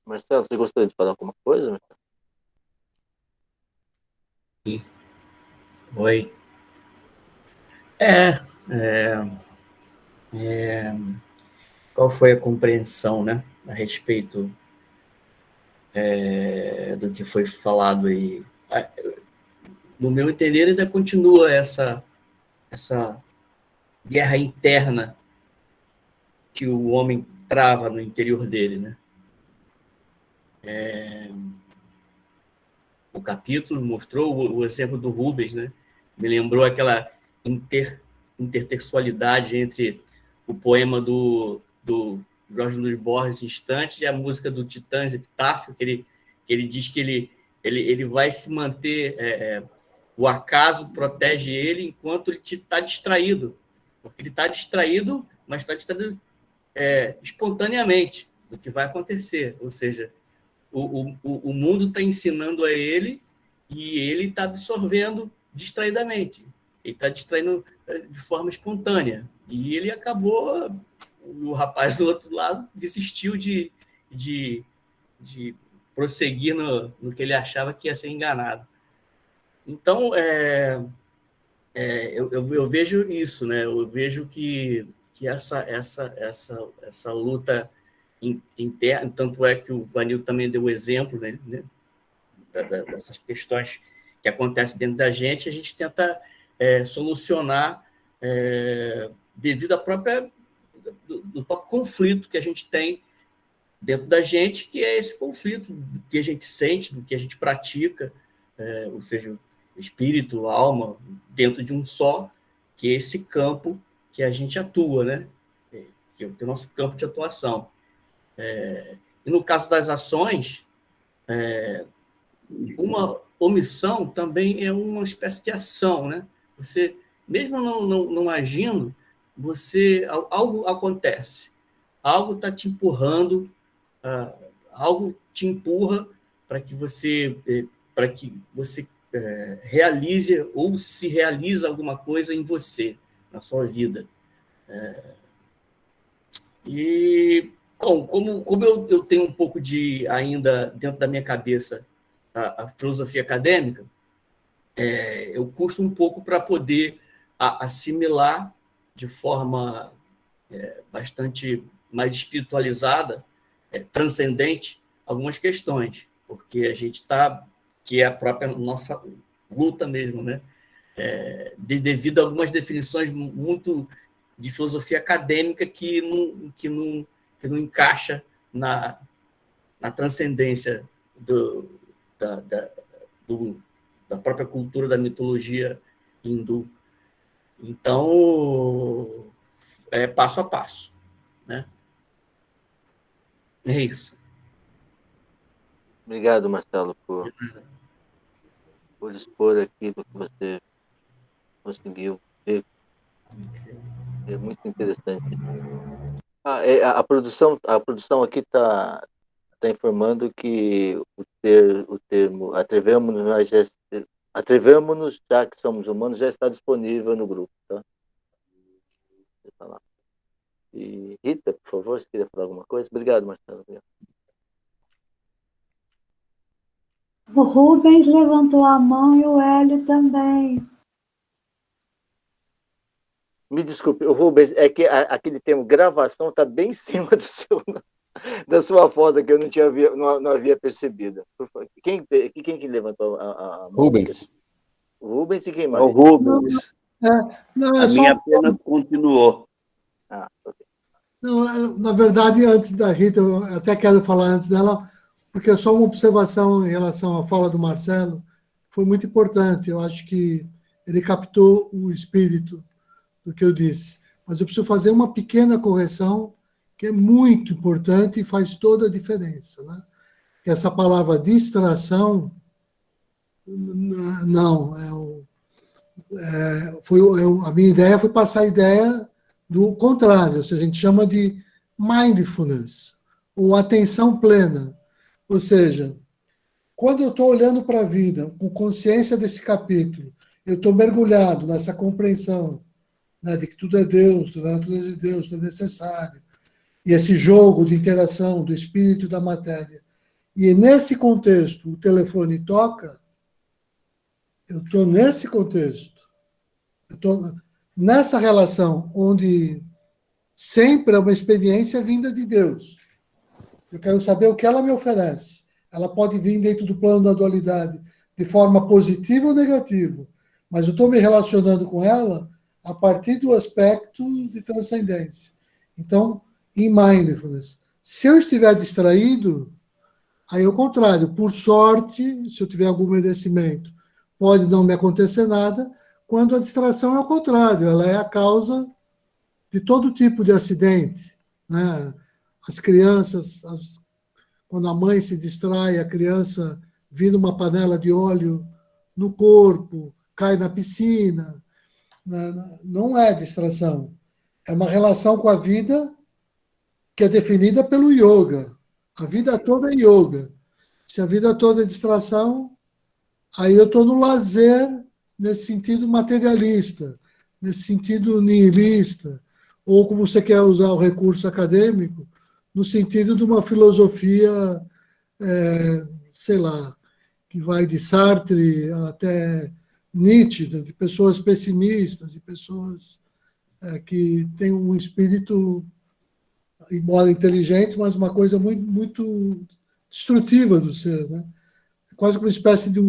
Marcelo, você gostaria de falar alguma coisa, Marcelo?
Oi. Qual foi a compreensão, né, a respeito do que foi falado aí? No meu entender, ainda continua essa guerra interna que o homem trava no interior dele, né? O capítulo mostrou o exemplo do Rubens, né? Me lembrou aquela intertextualidade entre o poema do Jorge Luiz Borges, Instantes, e a música do Titãs, Epitáfio, que ele diz que ele vai se manter, o acaso protege ele enquanto ele está distraído, porque ele está distraído, mas está distraído espontaneamente do que vai acontecer, ou seja, o mundo está ensinando a ele e ele está absorvendo distraidamente. Ele está distraindo de forma espontânea. E ele acabou, o rapaz do outro lado desistiu de prosseguir no que ele achava que ia ser enganado. Então, eu vejo isso, né? Eu vejo que essa luta interna, tanto é que o Vanil também deu o exemplo, né, dessas questões que acontecem dentro da gente, a gente tenta solucionar devido à do próprio conflito que a gente tem dentro da gente, que é esse conflito do que a gente sente, do que a gente pratica, ou seja, espírito, alma, dentro de um só, que é esse campo que a gente atua, né? Que é o nosso campo de atuação. E no caso das ações, uma omissão também é uma espécie de ação, né? Você, mesmo não agindo, algo acontece, algo está te empurrando, algo te empurra para que você realize ou se realiza alguma coisa em você, na sua vida. E como eu tenho um pouco de, ainda dentro da minha cabeça, a filosofia acadêmica, eu custo um pouco para poder assimilar de forma bastante mais espiritualizada, transcendente, algumas questões, porque a gente está, que é a própria nossa luta mesmo, né? Devido a algumas definições muito de filosofia acadêmica que não encaixa na transcendência da própria cultura da mitologia hindu. Então, é passo a passo, né? É isso.
Obrigado, Marcelo, por expor aquilo que você conseguiu ver. É muito interessante. A produção aqui está informando que o termo atrevemos-nos, já que somos humanos, já está disponível no grupo, tá? E Rita, por favor, se queria falar alguma coisa. Obrigado, Marcelo.
O Rubens levantou a mão e o Hélio também.
Me desculpe, Rubens, é que aquele termo gravação está bem em cima da sua foto, que eu não havia percebido. Quem que levantou a mão?
Rubens.
O Rubens e quem mais?
O Rubens.
Não,
a minha apenas continuou.
Ok.
Não, na verdade, antes da Rita, eu até quero falar antes dela, porque é só uma observação em relação à fala do Marcelo, foi muito importante. Eu acho que ele captou o espírito do que eu disse. Mas eu preciso fazer uma pequena correção, que é muito importante e faz toda a diferença, né? Que essa palavra distração, não, a minha ideia foi passar a ideia do contrário, ou seja, a gente chama de mindfulness, ou atenção plena. Ou seja, quando eu estou olhando para a vida, com consciência desse capítulo, eu estou mergulhado nessa compreensão né, de que tudo é Deus, tudo é a natureza de Deus, tudo é necessário. E esse jogo de interação do espírito e da matéria. E nesse contexto, o telefone toca, eu estou nesse contexto. Eu estou nessa relação onde sempre é uma experiência vinda de Deus. Eu quero saber o que ela me oferece. Ela pode vir dentro do plano da dualidade de forma positiva ou negativa, mas eu estou me relacionando com ela a partir do aspecto de transcendência. Então, em mindfulness, se eu estiver distraído, aí é o contrário. Por sorte, se eu tiver algum merecimento, pode não me acontecer nada, quando a distração é o contrário, ela é a causa de todo tipo de acidente, né? As crianças, quando a mãe se distrai, a criança vira uma panela de óleo no corpo, cai na piscina. Não é distração. É uma relação com a vida que é definida pelo yoga. A vida toda é yoga. Se a vida toda é distração, aí eu estou no lazer nesse sentido materialista, nesse sentido nihilista, ou como você quer usar o recurso acadêmico, no sentido de uma filosofia, sei lá, que vai de Sartre até Nietzsche, de pessoas pessimistas, de pessoas que têm um espírito, embora inteligente, mas uma coisa muito, muito destrutiva do ser, né? Quase como uma espécie de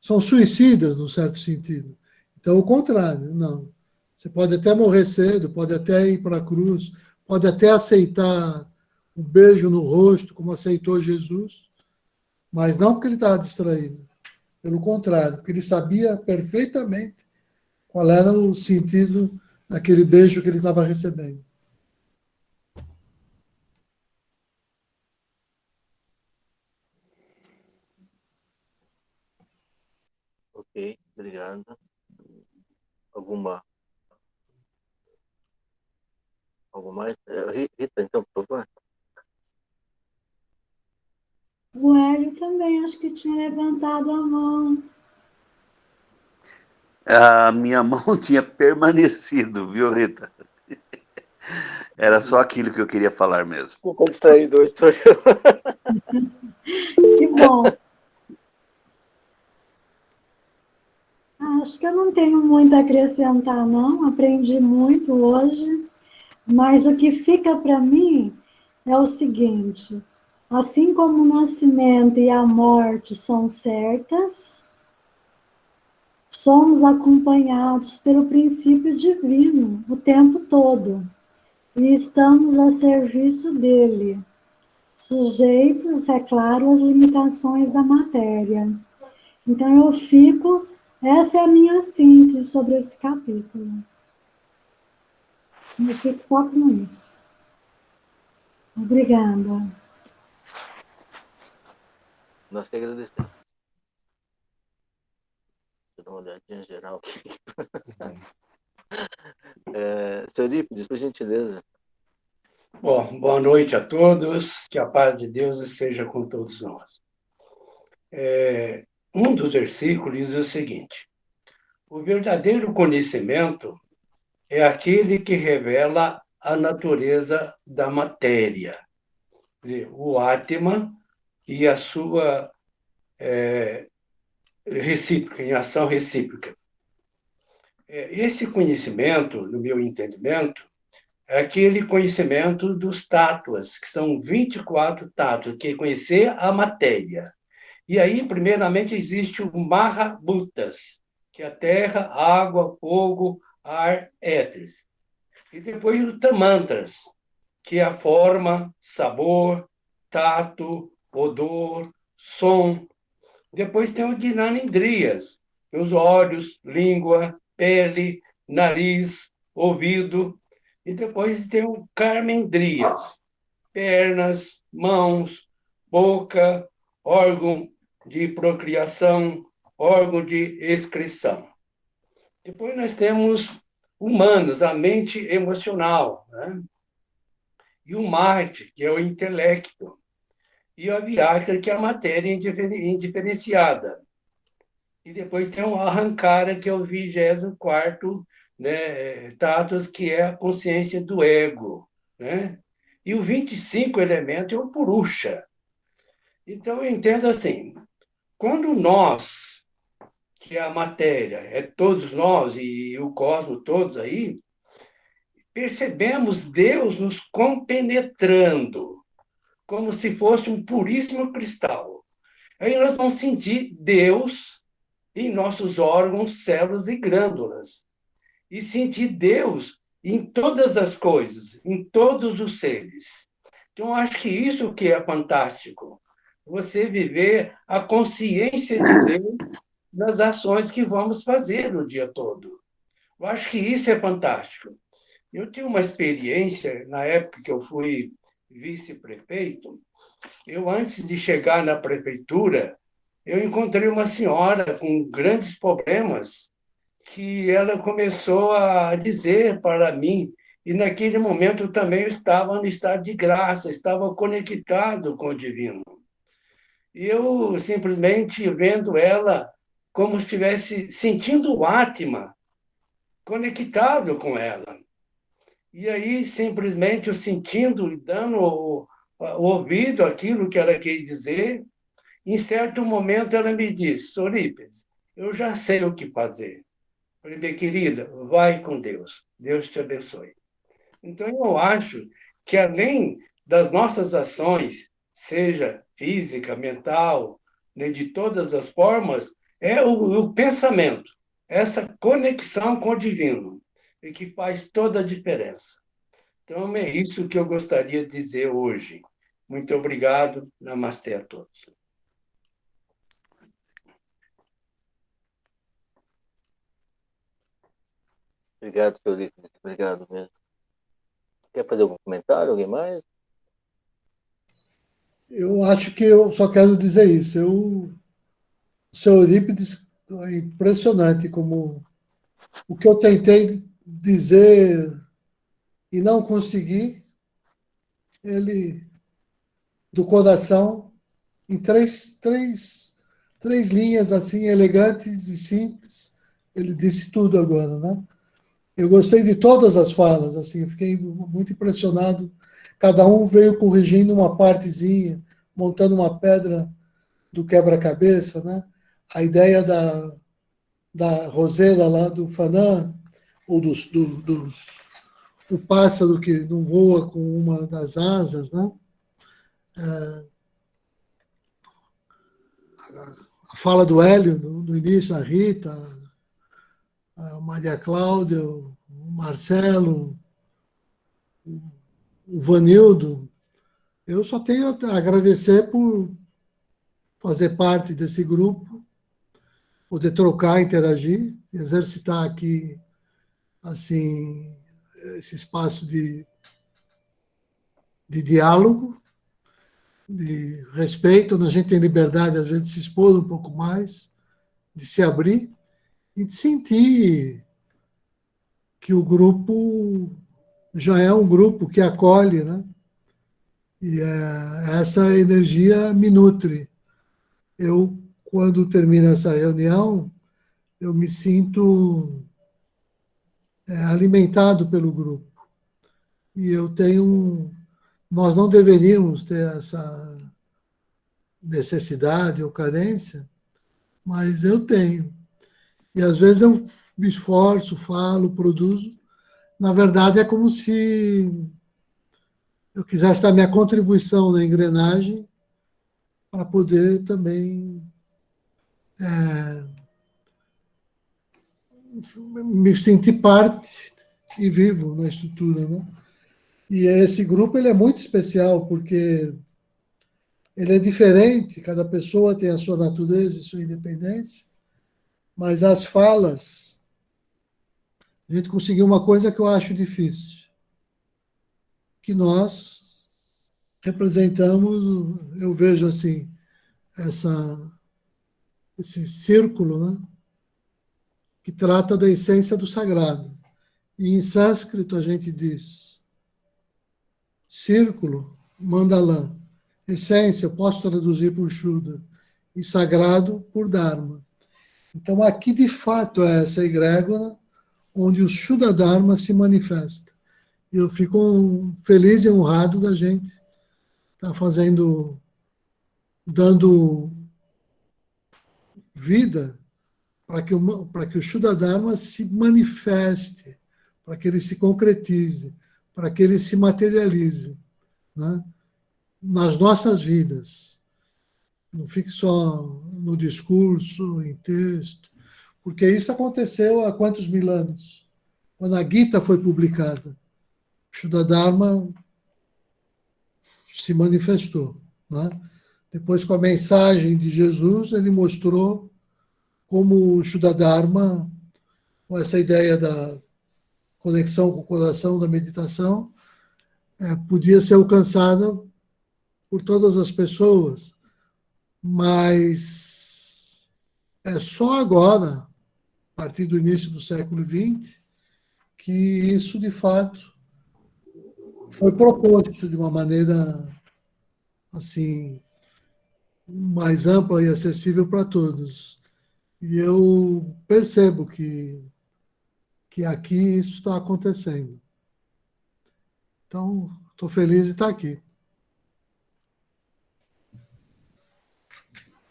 são suicidas, num certo sentido. Então, o contrário, não. Você pode até morrer cedo, pode até ir para a cruz, pode até aceitar um beijo no rosto, como aceitou Jesus, mas não porque ele estava distraído. Pelo contrário, porque ele sabia perfeitamente qual era o sentido daquele beijo que ele estava recebendo.
Ok, obrigado. Alguma mais? Rita, então, por favor.
O Hélio também acho que tinha levantado a mão.
A minha mão tinha permanecido, viu, Rita? Era só aquilo que eu queria falar mesmo.
O distraído hoje sou eu.
Que bom. Acho que eu não tenho muito a acrescentar, não. Aprendi muito hoje. Mas o que fica para mim é o seguinte: assim como o nascimento e a morte são certas, somos acompanhados pelo princípio divino o tempo todo e estamos a serviço dele, sujeitos, é claro, às limitações da matéria. Então essa é a minha síntese sobre esse capítulo. Eu fico só com isso. Obrigada.
Nós que agradecemos. Deixa eu dar uma olhadinha geral aqui. Seu Eurípides, por gentileza.
Bom, boa noite a todos, que a paz de Deus esteja com todos nós. Um dos versículos diz o seguinte: o verdadeiro conhecimento é aquele que revela a natureza da matéria, o Atma e a sua recíproca, em ação recíproca. Esse conhecimento, no meu entendimento, é aquele conhecimento dos tátuas, que são 24 tátuas, que é conhecer a matéria. E aí, primeiramente, existe o Mahabhutas, que é a terra, água, fogo, ar, éteres. E depois o Tamantras, que é a forma, sabor, tato, odor, som. Depois tem o Gnanendriyas, os olhos, língua, pele, nariz, ouvido. E depois tem o Karmendriyas, pernas, mãos, boca, órgão de procriação, órgão de excreção. Depois nós temos humanos, a mente emocional, né? E o Marte, que é o intelecto, e a Vyakra, que é a matéria indiferenciada. E depois tem o Ahankara, que é o 24º né, tatos, que é a consciência do ego, né? E o 25 elemento é o Purusha. Então, eu entendo assim, quando nós, que é a matéria, é todos nós e o cosmos todos aí, percebemos Deus nos compenetrando, como se fosse um puríssimo cristal. Aí nós vamos sentir Deus em nossos órgãos, células e glândulas. E sentir Deus em todas as coisas, em todos os seres. Então, acho que isso que é fantástico. Você viver a consciência de Deus nas ações que vamos fazer o dia todo. Eu acho que isso é fantástico. Eu tive uma experiência, na época que eu fui vice-prefeito, eu, antes de chegar na prefeitura, eu encontrei uma senhora com grandes problemas que ela começou a dizer para mim, e naquele momento também eu estava no estado de graça, estava conectado com o divino. E eu simplesmente vendo ela como se estivesse sentindo o Atma, conectado com ela. E aí, simplesmente, eu sentindo e dando o ouvido àquilo que ela quis dizer, em certo momento ela me disse: Eurípides, eu já sei o que fazer. Eu falei: querida, vai com Deus. Deus te abençoe. Então, eu acho que, além das nossas ações, seja física, mental, né, de todas as formas, é o pensamento, essa conexão com o divino, e que faz toda a diferença. Então, é isso que eu gostaria de dizer hoje. Muito obrigado. Namastê a todos.
Obrigado, Felipe. Obrigado mesmo. Quer fazer algum comentário? Alguém mais?
Eu acho que eu só quero dizer isso. O seu Eurípides é impressionante como o que eu tentei dizer e não consegui, ele, do coração, em três linhas assim, elegantes e simples, ele disse tudo agora, né? Eu gostei de todas as falas, assim, fiquei muito impressionado. Cada um veio corrigindo uma partezinha, montando uma pedra do quebra-cabeça, né? A ideia da roseira lá do Fanon, ou o pássaro que não voa com uma das asas, né? A fala do Hélio, no início, a Rita, a Maria Cláudia, o Marcelo, o Vanildo. Eu só tenho a agradecer por fazer parte desse grupo, poder trocar, interagir, exercitar aqui, assim, esse espaço de diálogo, de respeito, onde a gente tem liberdade, a gente se expor um pouco mais, de se abrir e de sentir que o grupo já é um grupo que acolhe, né? E essa energia me nutre. Eu, quando termina essa reunião, eu me sinto alimentado pelo grupo. E eu tenho... Nós não deveríamos ter essa necessidade ou carência, mas eu tenho. E às vezes eu me esforço, falo, produzo. Na verdade, é como se eu quisesse dar minha contribuição na engrenagem para poder também me sentir parte e vivo na estrutura, né? E esse grupo ele é muito especial porque ele é diferente, cada pessoa tem a sua natureza e sua independência, mas as falas, a gente conseguiu uma coisa que eu acho difícil, que nós representamos, eu vejo assim, esse círculo, né, que trata da essência do sagrado. E em sânscrito a gente diz círculo, mandalã, essência, eu posso traduzir por Shuddha, e sagrado por Dharma. Então aqui de fato é essa egrégora onde o Shuddha Dharma se manifesta. Eu fico feliz e honrado da gente estar dando vida para que o Shuddha Dharma se manifeste, para que ele se concretize, para que ele se materialize, né, nas nossas vidas. Não fique só no discurso, em texto, porque isso aconteceu há quantos mil anos? Quando a Gita foi publicada, o Shuddha Dharma se manifestou, né? Depois, com a mensagem de Jesus, ele mostrou como o Shuddha Dharma, com essa ideia da conexão com o coração, da meditação, podia ser alcançada por todas as pessoas, mas é só agora, a partir do início do século XX, que isso, de fato, foi proposto de uma maneira assim mais ampla e acessível para todos. E eu percebo que aqui isso está acontecendo. Então, estou feliz de estar aqui.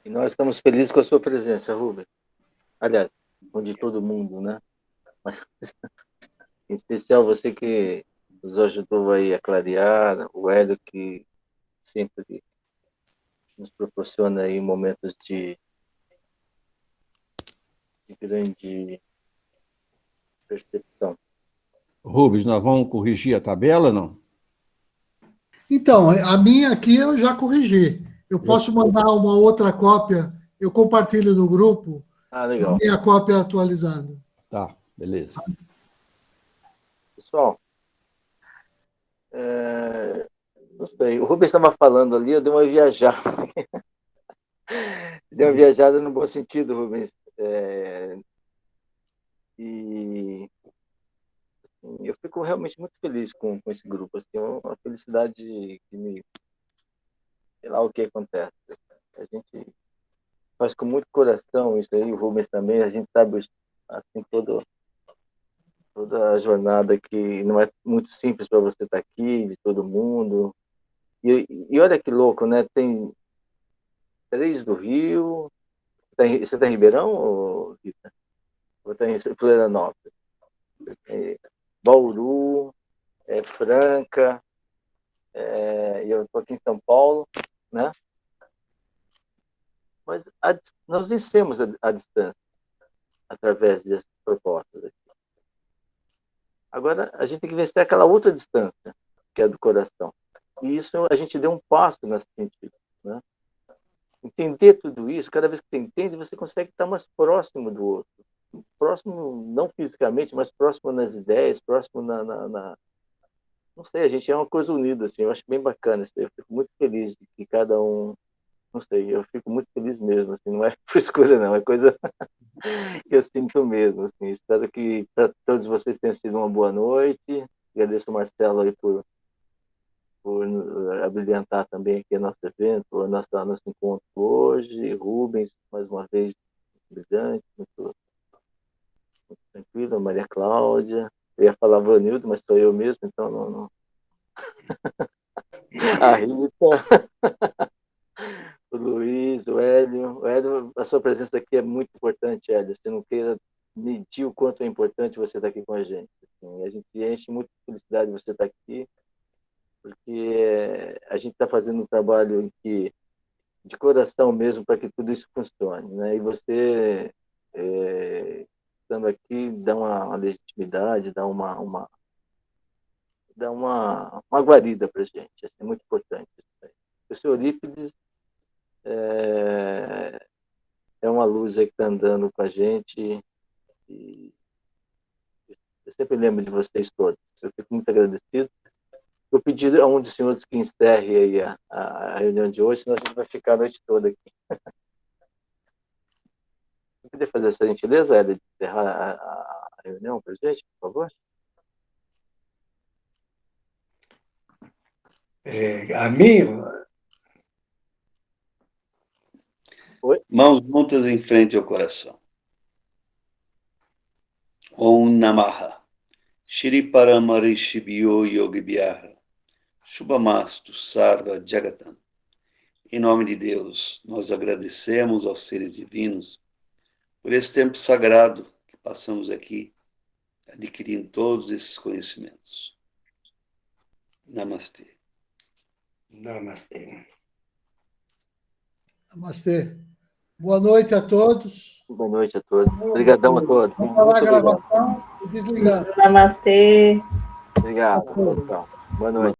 E nós estamos felizes com a sua presença, Rubens. Aliás, com de todo mundo, né? Mas, em especial você que nos ajudou aí a clarear, o Hélio que sempre nos proporciona aí momentos de grande percepção.
Rubens, nós vamos corrigir a tabela, não?
Então, a minha aqui eu já corrigi. Eu posso mandar uma outra cópia, eu compartilho no grupo,
Ah,
a
legal.
minha cópia atualizada.
Tá, beleza.
Pessoal, não sei, o Rubens estava falando ali, eu dei uma viajada. Dei uma viajada no bom sentido, Rubens. E eu fico realmente muito feliz com esse grupo. Assim, uma felicidade que me... Sei lá o que acontece. A gente faz com muito coração isso aí, o Rubens também. A gente sabe assim, toda a jornada que não é muito simples para você estar aqui, de todo mundo. E olha que louco, né? Tem 3 do Rio. Você está em Ribeirão, ou Rita? Ou está em Florianópolis? Bauru, Franca, e eu estou aqui em São Paulo, né? Mas nós vencemos a distância através dessas propostas aqui. Agora, a gente tem que vencer aquela outra distância, que é do coração. E isso a gente deu um passo nesse sentido, né? Entender tudo isso, cada vez que você entende, você consegue estar mais próximo do outro. Próximo, não fisicamente, mas próximo nas ideias, próximo não sei, a gente é uma coisa unida, assim, eu acho bem bacana isso. Eu fico muito feliz de que cada um, não sei, eu fico muito feliz mesmo, assim, não é por escolha não, é coisa que eu sinto mesmo, assim. Espero que para todos vocês tenha sido uma boa noite. Agradeço ao Marcelo aí por abrilhantar também aqui nosso evento, nosso encontro hoje. Rubens, mais uma vez, brilhante, muito tranquilo. Maria Cláudia, eu ia falar Vanildo, mas sou eu mesmo, então não. A Rita, o Luiz, o Hélio. O Hélio, a sua presença aqui é muito importante, Hélio. Você não queira medir o quanto é importante você estar aqui com a gente. Assim, a gente enche muito de felicidade você estar aqui, porque a gente está fazendo um trabalho em que, de coração mesmo, para que tudo isso funcione, né? E você, estando aqui, dá uma legitimidade, dá uma guarida para a gente. Assim, é muito importante. O senhor Eurípides é uma luz aí que está andando com a gente, e eu sempre lembro de vocês todos. Eu fico muito agradecido. Eu pedi a um dos senhores que encerre aí a reunião de hoje, senão a gente vai ficar a noite toda aqui. Você poderia fazer essa gentileza, Hélia, de encerrar a reunião para a gente, por favor?
A mim,
Oi?
Mãos juntas em frente ao coração. Om Namaha. Shri Paramarishibhyo Yogibhyaha. Shubhamastu Sarva Jagatam. Em nome de Deus, nós agradecemos aos seres divinos por esse tempo sagrado que passamos aqui, adquirindo todos esses conhecimentos. Namastê.
Namastê.
Namastê. Boa noite a todos.
Boa noite a todos. Obrigadão a todos.
Vamos falar a
Muito obrigado.
gravação e desligar.
Namastê.
Obrigado. Boa noite.